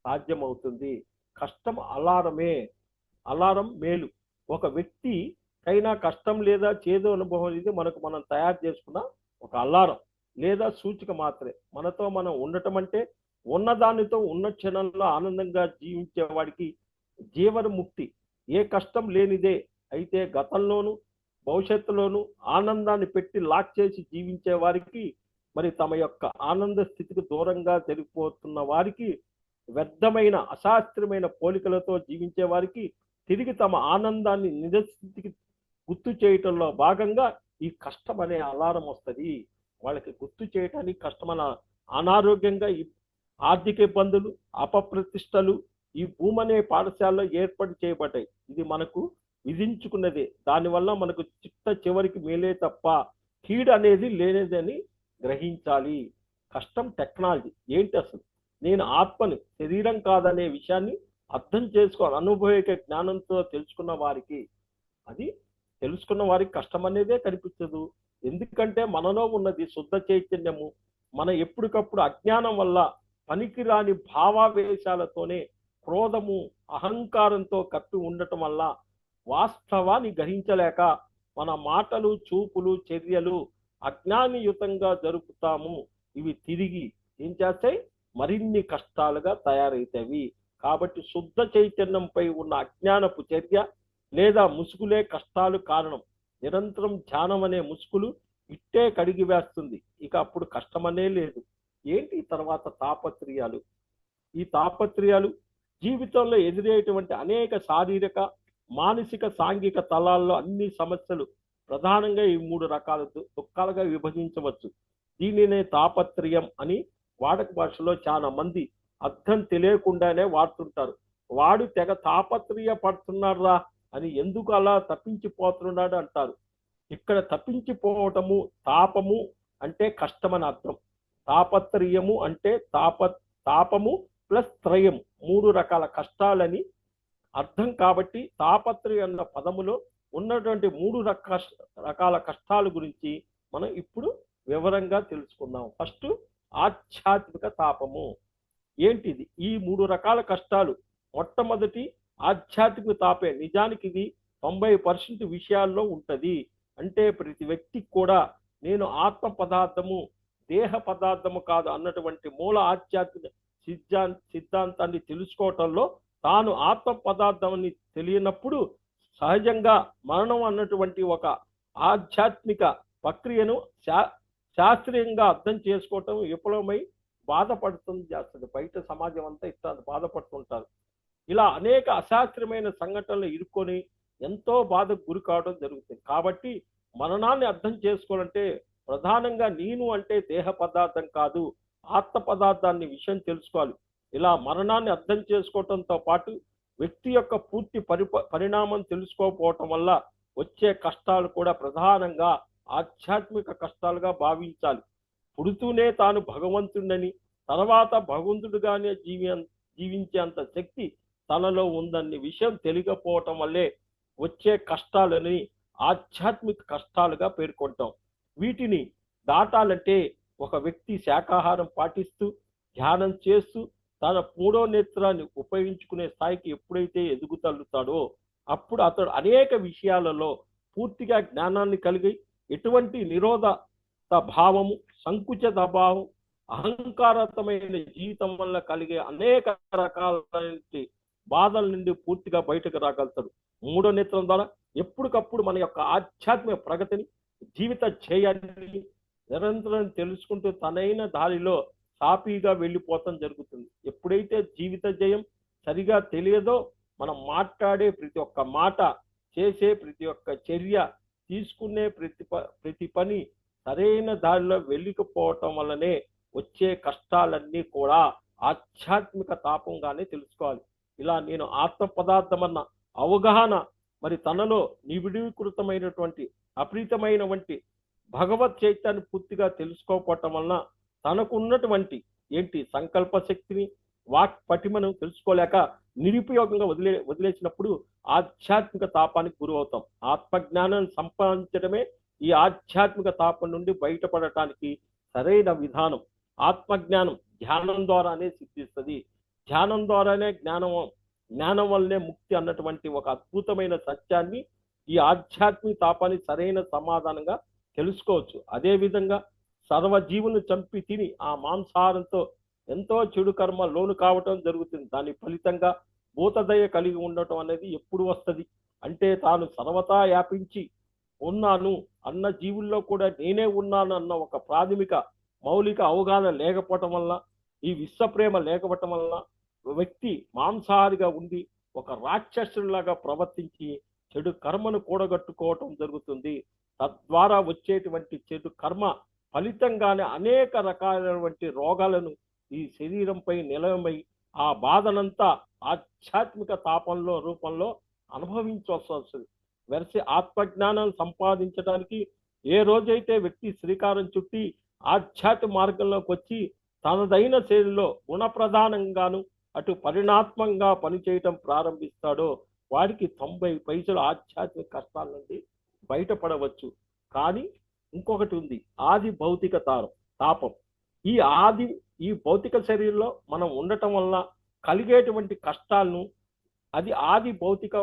[SPEAKER 1] సాధ్యమవుతుంది. కష్టం అలారమే, అలారం మేలు. ఒక వ్యక్తి కైనా కష్టం లేదా చేదు అనుభవం ఇది మనకు మనం తయారు చేసుకున్న ఒక అలారం లేదా సూచిక మాత్రమే. మనతో మనం ఉండటం అంటే ఉన్నదానితో ఉన్న క్షణంలో ఆనందంగా జీవించే వాడికి జీవన్ముక్తి. ఏ కష్టం లేనిదే అయితే గతంలోను భవిష్యత్తులోను ఆనందాన్ని పెట్టి లాక్ చేసి జీవించే వారికి, మరి తమ యొక్క ఆనంద స్థితికి దూరంగా జరిగిపోతున్న వారికి, వ్యర్థమైన అశాస్త్రమైన పోలికలతో జీవించే వారికి తిరిగి తమ ఆనందాన్ని నిజస్థితికి గుర్తు చేయటంలో భాగంగా ఈ కష్టం అనే అలారం వస్తుంది. వాళ్ళకి గుర్తు చేయటానికి కష్టమైన అనారోగ్యంగా ఆర్థిక ఇబ్బందులు, అపప్రతిష్టలు ఈ భూమి అనే పాఠశాలలో ఏర్పాటు చేయబడ్డాయి. ఇది మనకు విధించుకున్నదే. దానివల్ల మనకు చివరికి మేలే తప్ప కీడు అనేది లేనిదని గ్రహించాలి. కష్టం టెక్నాలజీ ఏంటి అసలు? నేను ఆత్మని, శరీరం కాదనే విషయాన్ని అర్థం చేసుకోవాలి. అనుభవిక జ్ఞానంతో తెలుసుకున్న వారికి, అది తెలుసుకున్న వారికి కష్టం అనేదే కనిపించదు. ఎందుకంటే మనలో ఉన్నది శుద్ధ చైతన్యము. మన ఎప్పటికప్పుడు అజ్ఞానం వల్ల పనికిరాని భావావేశాలతోనే, క్రోధము, అహంకారంతో కప్పి ఉండటం వల్ల వాస్తవాన్ని గ్రహించలేక మన మాటలు, చూపులు, చర్యలు అజ్ఞానయుతంగా జరుపుతాము. ఇవి తిరిగి ఏం చేస్తాయి? మరిన్ని కష్టాలుగా తయారైతవి. కాబట్టి శుద్ధ చైతన్యంపై ఉన్న అజ్ఞానపు చర్య లేదా ముసుగులే కష్టాలు కారణం. నిరంతరం ధ్యానం అనే ముసుగులు ఇట్టే కడిగి వేస్తుంది. ఇక అప్పుడు కష్టమనే లేదు. ఏంటి తర్వాత తాపత్రయాలు? ఈ తాపత్రయాలు జీవితంలో ఎదురయ్యేటువంటి అనేక శారీరక, మానసిక, సాంఘిక తలాల్లో అన్ని సమస్యలు ప్రధానంగా ఈ 3 రకాల దుఃఖాలుగా విభజించవచ్చు. దీనినే తాపత్రయం అని వాడక భాషలో చాలా మంది అర్థం తెలియకుండానే వాడుతుంటారు. వాడు తెగ తాపత్రయ పడుతున్నారా అని, ఎందుకు అలా తప్పించిపోతున్నాడు అంటారు. ఇక్కడ తప్పించిపోవటము, తాపము అంటే కష్టమని అర్థం. తాపత్రయము అంటే తాపము ప్లస్ త్రయం, 3 రకాల కష్టాలని అర్థం. కాబట్టి తాపత్రయం అన్న పదములో ఉన్నటువంటి 3 రకాల కష్టాల గురించి మనం ఇప్పుడు వివరంగా తెలుసుకుందాం. ఫస్ట్ ఆధ్యాత్మిక తాపము ఏంటిది? ఈ 3 రకాల కష్టాలు. మొట్టమొదటి ఆధ్యాత్మిక తాపే. నిజానికి ఇది 90% విషయాల్లో ఉంటది. అంటే ప్రతి వ్యక్తికి కూడా నేను ఆత్మ పదార్థము, దేహ పదార్థము కాదు అన్నటువంటి మూల ఆధ్యాత్మిక సిద్ధాంతాన్ని తెలుసుకోవటంలో తాను ఆత్మ పదార్థం అని తెలియనప్పుడు సహజంగా మరణం అన్నటువంటి ఒక ఆధ్యాత్మిక ప్రక్రియను శాస్త్రీయంగా అర్థం చేసుకోవటం విఫలమై బాధపడుతుంది చేస్తుంది. బయట సమాజం అంతా ఇట్లా బాధపడుతుంటారు. ఇలా అనేక అశాస్త్రీయమైన సంఘటనలు ఇరుక్కొని ఎంతో బాధకు గురి కావడం జరుగుతుంది. కాబట్టి మరణాన్ని అర్థం చేసుకోవాలంటే ప్రధానంగా నేను అంటే దేహ పదార్థం కాదు, ఆత్మ పదార్థాన్ని విషయం తెలుసుకోవాలి. ఇలా మరణాన్ని అర్థం చేసుకోవటంతో పాటు వ్యక్తి యొక్క పూర్తి పరిణామం తెలుసుకోకపోవటం వల్ల వచ్చే కష్టాలు కూడా ప్రధానంగా ఆధ్యాత్మిక కష్టాలుగా భావించాలి. పుడుతూనే తాను భగవంతుడని, తర్వాత భగవంతుడుగానే జీవించేంత శక్తి తనలో ఉందన్న విషయం తెలియకపోవటం వల్లే వచ్చే కష్టాలని ఆధ్యాత్మిక కష్టాలుగా పేర్కొంటాం. వీటిని దాటాలంటే ఒక వ్యక్తి శాకాహారం పాటిస్తూ ధ్యానం చేస్తూ తన 3వ నేత్రాన్ని ఉపయోగించుకునే స్థాయికి ఎప్పుడైతే ఎదుగుతల్లుతాడో అప్పుడు అతడు అనేక విషయాలలో పూర్తిగా జ్ఞానాన్ని కలిగి ఎటువంటి నిరోధత భావము, సంకుచిత భావం, అహంకారతమైన జీవితం వల్ల కలిగే అనేక రకాలైన బాధల నుండి పూర్తిగా బయటకు రాగలుగుతాడు. 3వ నేత్రం ద్వారా ఎప్పటికప్పుడు మన యొక్క ఆధ్యాత్మిక ప్రగతిని, జీవిత ధ్యేయాన్ని నిరంతరం తెలుసుకుంటూ తనైన దారిలో సాఫీగా వెళ్ళిపోవటం జరుగుతుంది. ఎప్పుడైతే జీవిత జయం సరిగా తెలియదో మనం మాట్లాడే ప్రతి ఒక్క మాట, చేసే ప్రతి ఒక్క చర్య, తీసుకునే ప్రతి పని సరైన దారిలో వెళ్ళకపోవటం వల్లనే వచ్చే కష్టాలన్నీ కూడా ఆధ్యాత్మిక తాపంగానే తెలుసుకోవాలి. ఇలా నేను ఆత్మ పదార్థం అన్న అవగాహన మరి తనలో నివిడీకృతమైనటువంటి అప్రీతమైనటువంటి భగవత్ చైత్యాన్ని పూర్తిగా తెలుసుకోకపోవటం వలన తనకున్నటువంటి సంకల్ప శక్తిని, వాక్ పటిమను తెలుసుకోలేక నిరుపయోగంగా వదిలేసినప్పుడు ఆధ్యాత్మిక తాపానికి గురవుతాం. ఆత్మజ్ఞానాన్ని సంపాదించడమే ఈ ఆధ్యాత్మిక తాపం నుండి బయటపడటానికి సరైన విధానం. ఆత్మజ్ఞానం ధ్యానం ద్వారానే సిద్ధిస్తుంది. ధ్యానం ద్వారానే జ్ఞానం వల్లనే ముక్తి అన్నటువంటి ఒక అద్భుతమైన సత్యాన్ని ఈ ఆధ్యాత్మిక తాపాన్ని సరైన సమాధానంగా తెలుసుకోవచ్చు. అదేవిధంగా సర్వజీవులను చంపి తిని ఆ మాంసాహారంతో ఎంతో చెడు కర్మ లోను కావటం జరుగుతుంది. దాని ఫలితంగా భూతదయ కలిగి ఉండటం అనేది ఎప్పుడు వస్తుంది అంటే తాను సర్వతా వ్యాపించి ఉన్నాను అన్న జీవుల్లో కూడా నేనే ఉన్నాను అన్న ఒక ప్రాథమిక మౌలిక అవగాహన లేకపోవటం వల్ల, ఈ విశ్వప్రేమ లేకపోవటం వల్ల వ్యక్తి మాంసాహారిగా ఉండి ఒక రాక్షసులాగా ప్రవర్తించి చెడు కర్మను కూడగట్టుకోవటం జరుగుతుంది. తద్వారా వచ్చేటువంటి చెడు కర్మ ఫలితంగానే అనేక రకాలైనటువంటి రోగాలను ఈ శరీరంపై నిలవమై ఆ బాధనంతా ఆధ్యాత్మిక తాపంలో రూపంలో అనుభవించవలసి వస్తుంది. వెరసి ఆత్మజ్ఞానాన్ని సంపాదించడానికి ఏ రోజైతే వ్యక్తి శ్రీకారం చుట్టి ఆధ్యాత్మిక మార్గంలోకి వచ్చి తనదైన శైలిలో గుణప్రధానంగాను అటు పరిణాత్మకంగా పనిచేయటం ప్రారంభిస్తాడో వాడికి 90% ఆధ్యాత్మిక కష్టాల నుండి బయటపడవచ్చు. కానీ ఇంకొకటి ఉంది, ఆది భౌతిక తాపం. ఈ భౌతిక శరీరంలో మనం ఉండటం వల్ల కలిగేటువంటి కష్టాలను అది ఆది భౌతిక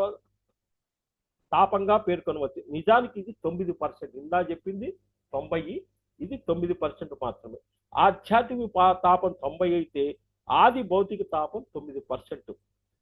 [SPEAKER 1] తాపంగా పేర్కొనవచ్చు. నిజానికి ఇది 9%. ఇందా చెప్పింది 90, ఇది 9% మాత్రమే. ఆధ్యాత్మిక తాపం 90 అయితే ఆది భౌతిక తాపం 9%.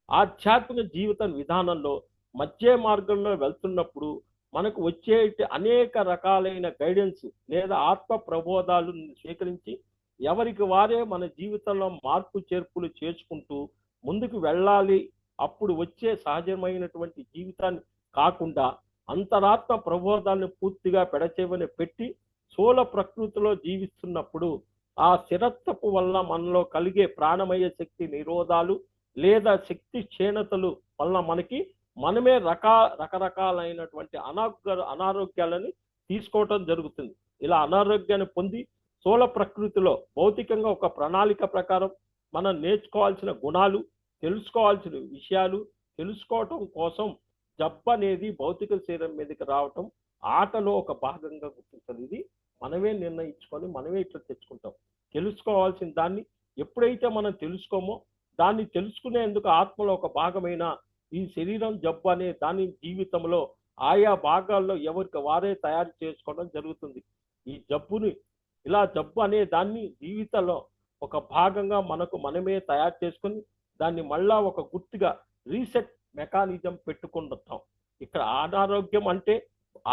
[SPEAKER 1] ఆధ్యాత్మిక జీవిత విధానంలో మధ్య మార్గంలో వెళ్తున్నప్పుడు మనకు వచ్చే అనేక రకాలైన గైడెన్స్ లేదా ఆత్మ ప్రబోధాలను స్వీకరించి ఎవరికి వారే మన జీవితంలో మార్పు చేర్పులు చేసుకుంటూ ముందుకు వెళ్ళాలి. అప్పుడు వచ్చే సహజమైనటువంటి జీవితాన్ని కాకుండా అంతరాత్మ ప్రబోధాలను పూర్తిగా పెడచేవని పెట్టి స్థూల ప్రకృతిలో జీవిస్తున్నప్పుడు ఆ స్థిరత్వపు వల్ల మనలో కలిగే ప్రాణమయ శక్తి నిరోధాలు లేదా శక్తి క్షీణతలు వల్ల మనమే రకరకాలైనటువంటి అనారోగ్యాలని తీసుకోవటం జరుగుతుంది. ఇలా అనారోగ్యాన్ని పొంది స్థూల ప్రకృతిలో భౌతికంగా ఒక ప్రణాళిక ప్రకారం మనం నేర్చుకోవాల్సిన గుణాలు, తెలుసుకోవాల్సిన విషయాలు తెలుసుకోవటం కోసం జబ్బు అనేది భౌతిక శరీరం మీదకి రావటం ఆటలో ఒక భాగంగా గుర్తించాలి. ఇది మనమే నిర్ణయించుకొని మనమే ఇట్లా తెచ్చుకుంటాం. తెలుసుకోవాల్సిన దాన్ని ఎప్పుడైతే మనం తెలుసుకోమో దాన్ని తెలుసుకునేందుకు ఆత్మలో ఒక భాగమైన ఈ శరీరం జబ్బు అనే దాని జీవితంలో ఆయా భాగాల్లో ఎవరికి వారే తయారు చేసుకోవడం జరుగుతుంది. ఈ జబ్బుని జబ్బు అనే దాన్ని జీవితంలో ఒక భాగంగా మనమే తయారు చేసుకొని దాన్ని మళ్ళా ఒక గుర్తుగా రీసెట్ మెకానిజం పెట్టుకుంటాం. ఇక్కడ అనారోగ్యం అంటే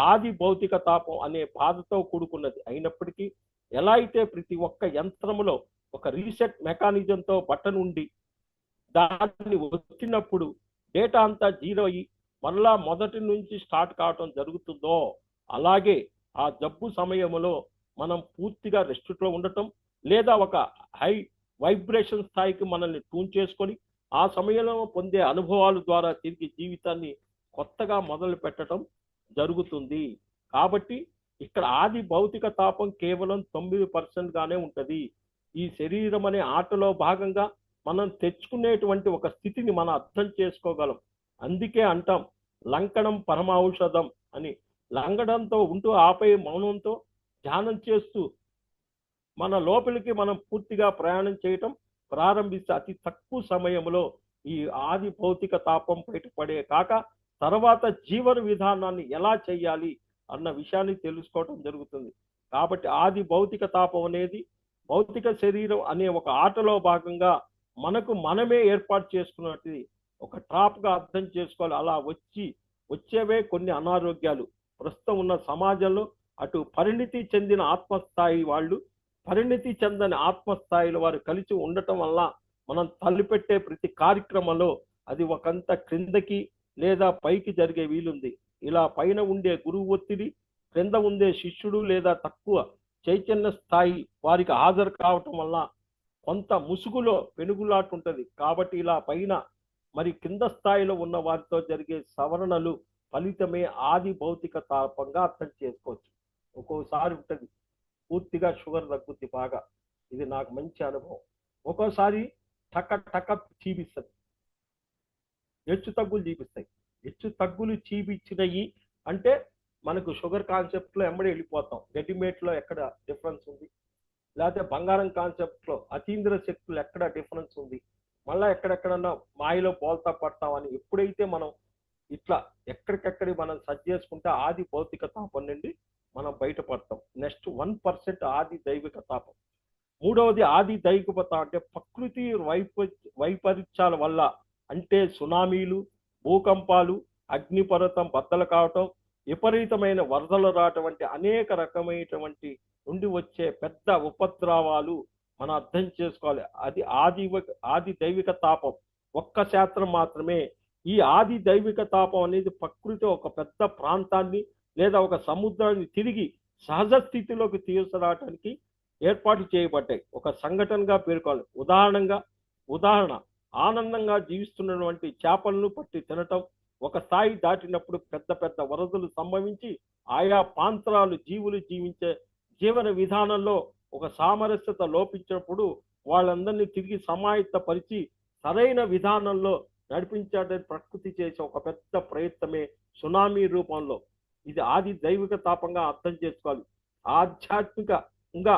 [SPEAKER 1] ఆది భౌతిక తాపం అనే బాధతో కూడుకున్నది అయినప్పటికీ ఎలా అయితే ప్రతి ఒక్క యంత్రములో ఒక రీసెట్ మెకానిజంతో బటన్ ఉండి దాన్ని వచ్చినప్పుడు డేటా అంతా జీరో అయ్యి మళ్ళా మొదటి నుంచి స్టార్ట్ కావటం జరుగుతుందో అలాగే ఆ జబ్బు సమయంలో మనం పూర్తిగా రెస్ట్లో ఉండటం లేదా ఒక హై వైబ్రేషన్ స్థాయికి మనల్ని ట్యూన్ చేసుకొని ఆ సమయంలో పొందే అనుభవాల ద్వారా తిరిగి జీవితాన్ని కొత్తగా మొదలు పెట్టడం జరుగుతుంది. కాబట్టి ఇక్కడ ఆది భౌతిక తాపం కేవలం 9% గానే ఉంటది. ఈ శరీరం అనే ఆటలో భాగంగా మనం తెచ్చుకునేటువంటి ఒక స్థితిని మనం అర్థం చేసుకోగలం. అందుకే అంటాం లంకణం పరమౌషధం అని. లంగడంతో ఉంటూ ఆపై మౌనంతో ధ్యానం చేస్తూ మన లోపలికి మనం పూర్తిగా ప్రయాణం చేయటం ప్రారంభిస్తే అతి తక్కువ సమయంలో ఈ ఆది భౌతిక తాపం బయటపడే కాక తర్వాత జీవన విధానాన్ని ఎలా చేయాలి అన్న విషయాన్ని తెలుసుకోవటం జరుగుతుంది. కాబట్టి ఆది భౌతిక తాపం అనేది భౌతిక శరీరం అనే ఒక ఆటలో భాగంగా మనమే ఏర్పాటు చేసుకున్నట్టు ఒక ట్రాప్గా అర్థం చేసుకోవాలి. అలా వచ్చేవే కొన్ని అనారోగ్యాలు. ప్రస్తుతం ఉన్న సమాజంలో అటు పరిణితి చెందిన ఆత్మస్థాయి వాళ్ళు, పరిణితి చెందని ఆత్మస్థాయిలో వారు కలిసి ఉండటం వల్ల మనం తలపెట్టే ప్రతి కార్యక్రమంలో అది ఒకంత క్రిందకి లేదా పైకి జరిగే వీలుంది. ఇలా పైన ఉండే గురువు ఒత్తిడి, క్రింద ఉండే శిష్యుడు లేదా తక్కువ చైతన్య స్థాయి వారికి హాజరు కావటం వల్ల కొంత ముసుగులో పెనుగులాట ఉంటుంది. కాబట్టి ఇలా పైన మరి కింద స్థాయిలో ఉన్న వారితో జరిగే సవరణలు ఫలితమే ఆది భౌతిక తాపంగా అర్థం చేసుకోవచ్చు. ఒక్కోసారి ఉంటుంది పూర్తిగా షుగర్ తగ్గుద్ది బాగా, ఇది నాకు మంచి అనుభవం. ఒక్కోసారి టక చీపిస్తుంది, హెచ్చు తగ్గులు చూపిస్తాయి. హెచ్చు తగ్గులు చూపించినవి అంటే మనకు షుగర్ కాన్సెప్ట్లో ఎంబడి వెళ్ళిపోతాం. రెడీమేడ్లో ఎక్కడ డిఫరెన్స్ ఉంది, లేకపోతే బంగారం కాన్సెప్ట్లో అతీంద్ర శక్తులు ఎక్కడ డిఫరెన్స్ ఉంది, మళ్ళీ ఎక్కడెక్కడన్నా మాయలో బోల్తా పడతామని ఎప్పుడైతే మనం ఇట్లా ఎక్కడికెక్కడి మనం సర్చ్ చేసుకుంటే ఆది భౌతిక తాపం నుండి మనం బయటపడతాం. నెక్స్ట్ 1% ఆది దైవిక తాపం. మూడవది ఆది దైవిక తాపం అంటే ప్రకృతి వైపరీత్యాల వల్ల, అంటే సునామీలు, భూకంపాలు, అగ్నిపర్వతం బద్దలు కావటం, విపరీతమైన వరదలు రావటం వంటి అనేక రకమైనటువంటి నుండి వచ్చే పెద్ద ఉపద్రవాలు మనం అర్థం చేసుకోవాలి. అది ఆది దైవిక తాపం 1% మాత్రమే. ఈ ఆది దైవిక తాపం అనేది ప్రకృతి ఒక పెద్ద ప్రాంతాన్ని లేదా ఒక సముద్రాన్ని తిరిగి సహజ స్థితిలోకి తీసుకురావడానికి ఏర్పాటు చేయబడ్డాయి. ఒక సంఘటనగా పేర్కొనాలి. ఉదాహరణ ఆనందంగా జీవిస్తున్నటువంటి చేపలను పట్టి తినటం ఒక స్థాయి దాటినప్పుడు పెద్ద వరదలు సంభవించి ఆయా ప్రాంతాలు జీవులు జీవించే జీవన విధానంలో ఒక సామరస్యత లోపించినప్పుడు వాళ్ళందరినీ తిరిగి సమాయత్తపరిచి సరైన విధానంలో నడిపించడానికి ప్రకృతి చేసే ఒక పెద్ద ప్రయత్నమే సునామీ రూపంలో. ఇది ఆది దైవిక తాపంగా అర్థం చేసుకోవాలి. ఆధ్యాత్మికంగా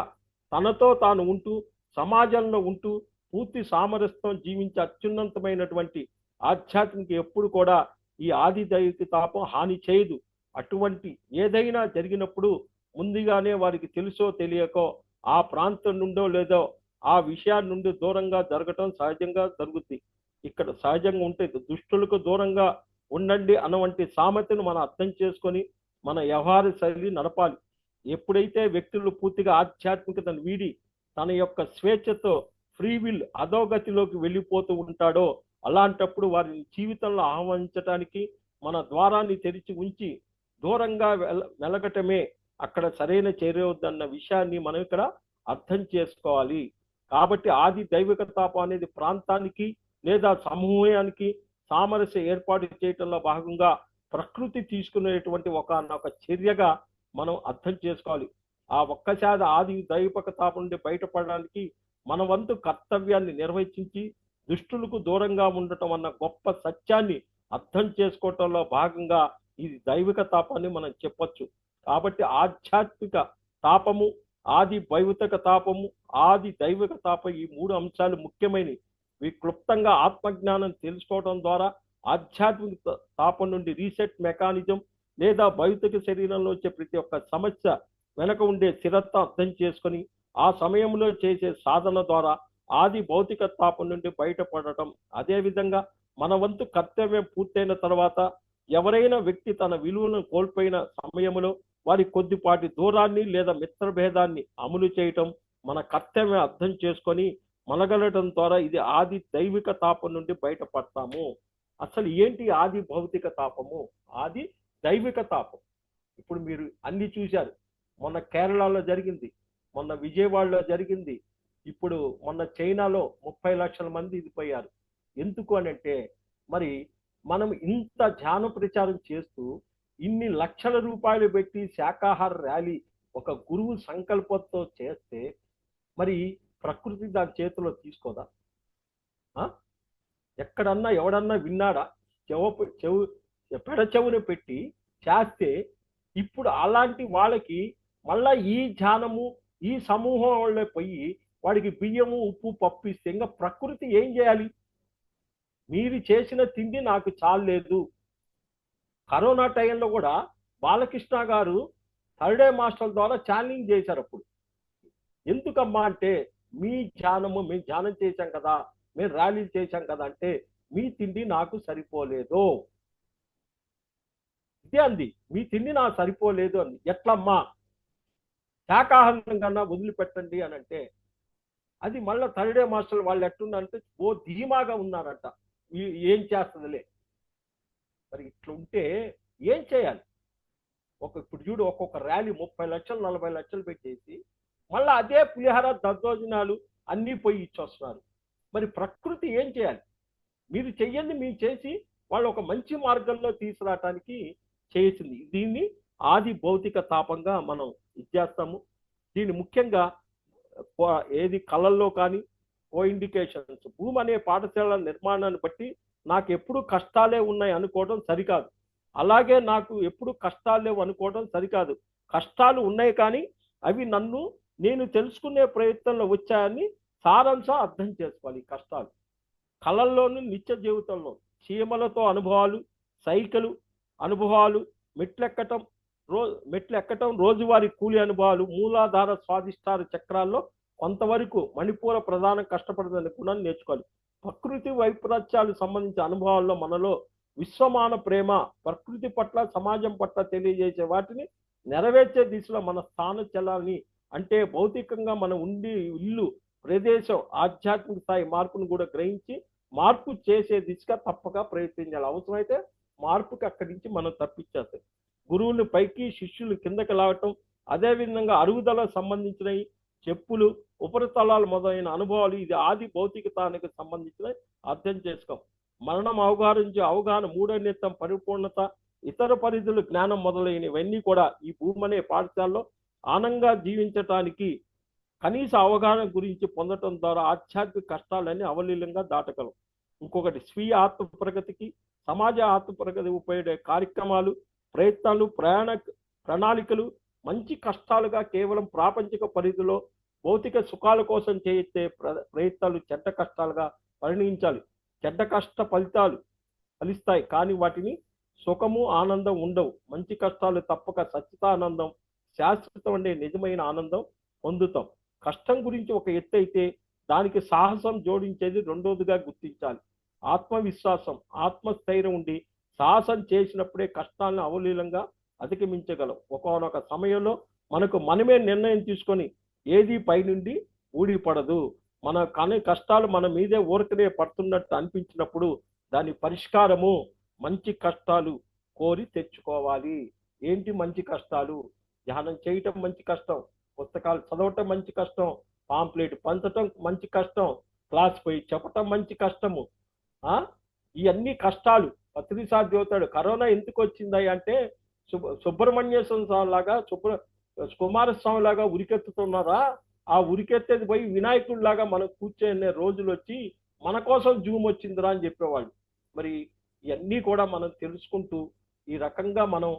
[SPEAKER 1] తనతో తాను ఉంటూ సమాజంలో ఉంటూ పూర్తి సామరస్యం జీవించే అత్యున్నతమైనటువంటి ఆధ్యాత్మిక ఎప్పుడు కూడా ఈ ఆది దైవిక తాపం హాని చేయదు. అటువంటి ఏదైనా జరిగినప్పుడు ముందుగానే వారికి తెలుసో తెలియకో ఆ ప్రాంతం నుండో లేదో ఆ విషయాన్ని నుండి దూరంగా జరగటం సహజంగా జరుగుద్ది. ఇక్కడ సహజంగా ఉంటే దుష్టులకు దూరంగా ఉండండి అన్నవంటి సామెతను మనం అర్థం చేసుకొని మన వ్యవహార శైలి నడపాలి. ఎప్పుడైతే వ్యక్తులు పూర్తిగా ఆధ్యాత్మికతను వీడి తన యొక్క స్వేచ్ఛతో ఫ్రీ విల్ అధోగతిలోకి వెళ్ళిపోతూ ఉంటాడో అలాంటప్పుడు వారిని జీవితంలో ఆహ్వానించడానికి మన ద్వారాన్ని తెరిచి ఉంచి దూరంగా వెలగటమే అక్కడ సరైన చేరవద్దన్న విషయాన్ని మనం ఇక్కడ అర్థం చేసుకోవాలి. కాబట్టి ఆది దైవిక తాపం అనేది ప్రాంతానికి లేదా సమూహానికి సామరస్య ఏర్పాటు చేయటంలో భాగంగా ప్రకృతి తీసుకునేటువంటి ఒక చర్యగా మనం అర్థం చేసుకోవాలి. ఆ ఒక్కసారి ఆది దైవిక తాపం నుండి బయటపడడానికి మన వంతు కర్తవ్యాన్ని నిర్వహించి దుష్టులకు దూరంగా ఉండటం అన్న గొప్ప సత్యాన్ని అర్థం చేసుకోవటంలో భాగంగా ఇది దైవిక తాపాన్ని మనం చెప్పొచ్చు. కాబట్టి ఆధ్యాత్మిక తాపము, ఆది భౌతిక తాపము, ఆది దైవిక తాపం ఈ మూడు అంశాలు ముఖ్యమైనవి. ఇవి క్లుప్తంగా ఆత్మజ్ఞానం తెలుసుకోవడం ద్వారా ఆధ్యాత్మిక తాపం నుండి రీసెట్ మెకానిజం లేదా భౌతిక శరీరంలో వచ్చే ప్రతి ఒక్క సమస్య వెనక ఉండే స్థిరత్వం అర్థం చేసుకొని ఆ సమయంలో చేసే సాధన ద్వారా ఆది భౌతిక తాపం నుండి బయటపడటం. అదేవిధంగా మన వంతు కర్తవ్యం పూర్తయిన తర్వాత ఎవరైనా వ్యక్తి తన విలువలను కోల్పోయిన సమయంలో వారి కొద్దిపాటి దూరాన్ని లేదా మిత్రభేదాన్ని అమలు చేయటం మన కర్తవ్యం అర్థం చేసుకొని మనగలటం ద్వారా ఇది ఆది దైవిక తాపం నుండి బయటపడతాము. అసలు ఏంటి ఆది భౌతిక తాపము, ఆది దైవిక తాపం? ఇప్పుడు మీరు అన్ని చూశారు. మొన్న కేరళలో జరిగింది, మొన్న విజయవాడలో జరిగింది, ఇప్పుడు మొన్న చైనాలో 30 లక్షల మంది ఇదిపోయారు. ఎందుకు అనంటే మరి మనం ఇంత ధ్యాన ప్రచారం చేస్తూ ఇన్ని లక్షల రూపాయలు పెట్టి శాకాహార ర్యాలీ ఒక గురువు సంకల్పంతో చేస్తే మరి ప్రకృతి దాని చేతిలో తీసుకోదా? ఎక్కడన్నా ఎవడన్నా విన్నాడా? పెడచెవును పెట్టి చేస్తే ఇప్పుడు అలాంటి వాళ్ళకి మళ్ళా ఈ ధ్యానము ఈ సమూహం వాళ్ళే పోయి వాడికి బియ్యము ఉప్పు పప్పు ఇస్తే ఇంకా ప్రకృతి ఏం చేయాలి? మీరు చేసిన తిండి నాకు చాలేదు. కరోనా టైంలో కూడా బాలకృష్ణ గారు థర్డే మాస్టర్ల ద్వారా ఛాలెంజ్ చేశారు. అప్పుడు ఎందుకమ్మా అంటే మీ ధ్యానము మేము ధ్యానం చేశాం కదా, మేము ర్యాలీలు చేశాం కదా అంటే మీ తిండి నాకు సరిపోలేదు. ఇదే అంది, మీ తిండి నాకు సరిపోలేదు అంది. ఎట్లమ్మా, శాకాహారం కన్నా వదిలిపెట్టండి అని అంటే అది మళ్ళీ థర్డే మాస్టర్ వాళ్ళు ఎట్లున్నారంటే ఓ ధీమాగా ఉన్నారంట, ఏం చేస్తుందిలే. మరి ఇట్లుంటే ఏం చేయాలి? ఇప్పుడు చూడు, ఒక్కొక్క ర్యాలీ 30 లక్షలు 40 లక్షలు పెట్టేసి మళ్ళీ అదే పులిహార దద్దోజనాలు అన్నీ పోయి ఇచ్చొస్తున్నారు. మరి ప్రకృతి ఏం చేయాలి? మీరు చెయ్యండి, మీరు చేసి వాళ్ళు ఒక మంచి మార్గంలో తీసుకురావటానికి చేసింది. దీన్ని ఆది భౌతిక తాపంగా మనం ఇచ్చేస్తాము. దీన్ని ముఖ్యంగా ఏది కళల్లో కానీ కో ఇండికేషన్స్, భూమి అనే పాఠశాల నిర్మాణాన్ని బట్టి నాకు ఎప్పుడు కష్టాలే ఉన్నాయి అనుకోవడం సరికాదు. అలాగే నాకు ఎప్పుడు కష్టాలు లేవు అనుకోవడం సరికాదు. కష్టాలు ఉన్నాయి కానీ అవి నేను తెలుసుకునే ప్రయత్నంలో వచ్చాయని సారాంశం అర్థం చేసుకోవాలి. ఈ కష్టాలు కళల్లోనూ నిత్య జీవితంలో చీమలతో అనుభవాలు, సైకిల్ అనుభవాలు, మెట్లెక్కటం రోజువారీ కూలి అనుభవాలు, మూలాధార స్వాదిష్టార చక్రాల్లో కొంతవరకు మణిపూర ప్రధానం కష్టపడదని కూడా నేర్చుకోవాలి. ప్రకృతి వైపరీత్యాలు సంబంధించిన అనుభవాల్లో మనలో విశ్వమాన ప్రేమ, ప్రకృతి పట్ల సమాజం పట్ల తెలియజేసే వాటిని నెరవేర్చే దిశలో మన స్థాన చలాన్ని, అంటే భౌతికంగా మనం ఉండి ఇల్లు ప్రదేశం ఆధ్యాత్మిక స్థాయి మార్పును కూడా గ్రహించి మార్పు చేసే దిశగా తప్పక ప్రయత్నించాలి. అవసరమైతే మార్పుకి అక్కడి నుంచి మనం తప్పించేస్తాం. గురువులు పైకి శిష్యులు కిందకి లాగటం, అదేవిధంగా అరుగుదల సంబంధించినవి, చెప్పులు, ఉపరితలాలు మొదలైన అనుభవాలు ఇది ఆది భౌతికతానికి సంబంధించిన అర్థం చేసుకోం. మరణం అవగాహన మూడో నేత్రం పరిపూర్ణత, ఇతర పరిధులు జ్ఞానం మొదలైనవన్నీ కూడా ఈ భూమి అనే పాఠశాలలో ఆనందంగా జీవించటానికి కనీస అవగాహన గురించి పొందటం ద్వారా ఆధ్యాత్మిక కష్టాలన్నీ అవలీలంగా దాటగలం. ఇంకొకటి స్వీయ ఆత్మ ప్రగతికి, సమాజ ఆత్మ ప్రగతి ఉపయోగపడే కార్యక్రమాలు, ప్రయత్నాలు, ప్రణాళికలు మంచి కష్టాలుగా కేవలం ప్రాపంచిక పరిధిలో భౌతిక సుఖాల కోసం చేసే ప్రయత్నాలు చెడ్డ కష్టాలుగా పరిగణించాలి. చెడ్డ కష్ట ఫలిస్తాయి కానీ వాటిని సుఖము ఆనందం ఉండవు. మంచి కష్టాలు తప్పక సచ్చితానందం, శాశ్వతం అనే నిజమైన ఆనందం పొందుతాం. కష్టం గురించి ఒక ఎత్తు అయితే దానికి సాహసం జోడించేది రెండోదిగా గుర్తించాలి. ఆత్మవిశ్వాసం, ఆత్మస్థైర్యం ఉండి సాహసం చేసినప్పుడే కష్టాలను అవలీలంగా అధిగమించగలం. ఒకనొక సమయంలో మనమే నిర్ణయం తీసుకొని ఏది పైనుండి ఊడిపడదు. కానీ కష్టాలు మన మీదే ఊరకనే పడుతున్నట్టు అనిపించినప్పుడు దాని పరిష్కారము మంచి కష్టాలు కోరి తెచ్చుకోవాలి. ఏంటి మంచి కష్టాలు? ధ్యానం చేయటం మంచి కష్టం, పుస్తకాలు చదవటం మంచి కష్టం, పాంప్లెట్ పంచటం మంచి కష్టం, క్లాస్ పోయి చెప్పటం మంచి కష్టము. ఆ ఇవన్నీ కష్టాలు. పత్రిసారి చెబుతాడు కరోనా ఎందుకు వచ్చింది అంటే సుబ్రహ్మణ్యేశ్వర స్వామి లాగా కుమారస్వామి లాగా ఉరికెత్తుతున్నారా, ఆ ఉరికెత్తేది పోయి వినాయకుడిలాగా మనం కూర్చొనే రోజులు వచ్చి మన కోసం జూమ్ వచ్చిందిరా అని చెప్పేవాళ్ళు. మరి ఇవన్నీ కూడా మనం తెలుసుకుంటూ ఈ రకంగా మనం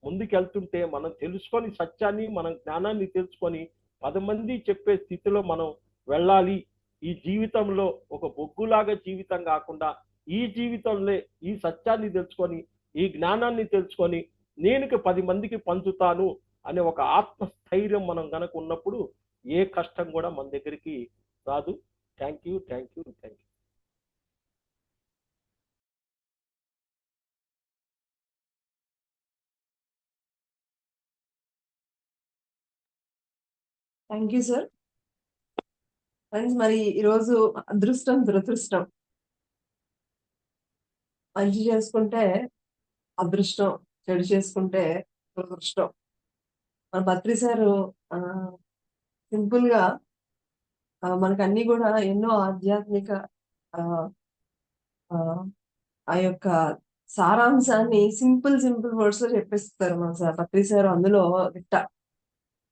[SPEAKER 1] ముందుకెళ్తుంటే మనం తెలుసుకొని సత్యాన్ని మనం జ్ఞానాన్ని తెలుసుకొని 10 మంది చెప్పే స్థితిలో మనం వెళ్ళాలి. ఈ జీవితంలో ఒక బొగ్గులాగా జీవితం కాకుండా ఈ జీవితంలో ఈ సత్యాన్ని తెలుసుకొని ఈ జ్ఞానాన్ని తెలుసుకొని నేను 10 మందికి పంచుతాను అనే ఒక ఆత్మస్థైర్యం మనం కనుక ఉన్నప్పుడు ఏ కష్టం కూడా మన దగ్గరికి రాదు. Thank you, thank you, thank you.
[SPEAKER 2] Thank you sir. Friends, మరి ఈరోజు అదృష్టం దురదృష్టం, మంచి చేసుకుంటే అదృష్టం, చెడు చేసుకుంటే దురదృష్టం. మన పత్రి సారు సింపుల్ గా మనకు అన్ని కూడా ఎన్నో ఆధ్యాత్మిక ఆ ఆ, ఆ యొక్క సారాంశాన్ని సింపుల్ వర్డ్స్ లో చెప్పేస్తారు మన సార్ పత్రి సార్. అందులో దిట్ట.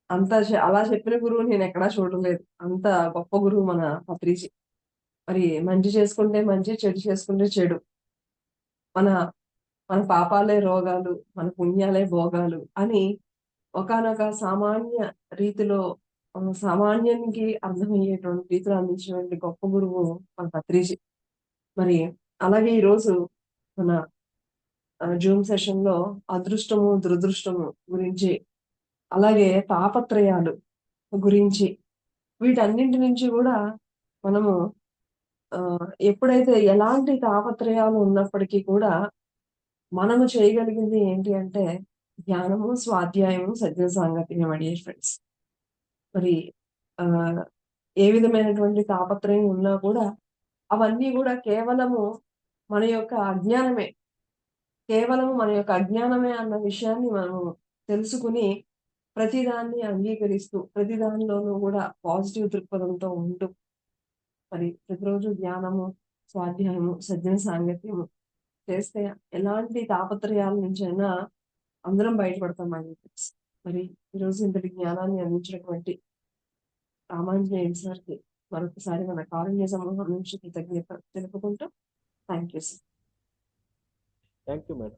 [SPEAKER 2] అంత అలా చెప్పిన గురువు నేను ఎక్కడా చూడలేదు. అంత గొప్ప గురువు మన పత్రిజీ. మరి మంచి చేసుకుంటే మంచి, చెడు చేసుకుంటే చెడు. మన మన పాపాలే రోగాలు, మన పుణ్యాలే భోగాలు అని ఒకానొక సామాన్య రీతిలో సామాన్యానికి అర్థమయ్యేటువంటి రీతిలో అందించినటువంటి గొప్ప గురువు మన పత్రిజీ. మరి అలాగే ఈరోజు మన జూమ్ సెషన్ లో అదృష్టము దురదృష్టము గురించి, అలాగే తాపత్రయాలు గురించి, వీటన్నింటి నుంచి కూడా మనము ఎప్పుడైతే ఎలాంటి తాపత్రయాలు ఉన్నప్పటికీ కూడా మనము చేయగలిగింది ఏంటి అంటే ధ్యానము, స్వాధ్యాయము, సజ్జన సాంగత్యం. మై డియర్ ఫ్రెండ్స్, మరి ఆ ఏ విధమైనటువంటి తాపత్రయం ఉన్నా కూడా అవన్నీ కూడా కేవలము మన యొక్క అజ్ఞానమే, అన్న విషయాన్ని మనము తెలుసుకుని ప్రతిదాన్ని అంగీకరిస్తూ ప్రతి దానిలోనూ కూడా పాజిటివ్ దృక్పథంతో ఉంటూ మరి ప్రతిరోజు ధ్యానము, స్వాధ్యాయము, సజ్జన సాంగత్యము చేస్తే ఎలాంటి తాపత్రయాల నుంచైనా అందరం బయటపడతాం. మరి ఈరోజు ఇంతటి జ్ఞానాన్ని అందించినటువంటి రామాంజనేయులు సార్కి మరొకసారి మన కారుణ్య సమూహం నుంచి కృతజ్ఞత తెలుపుకుంటూ thank you sir.
[SPEAKER 1] Thank you madam.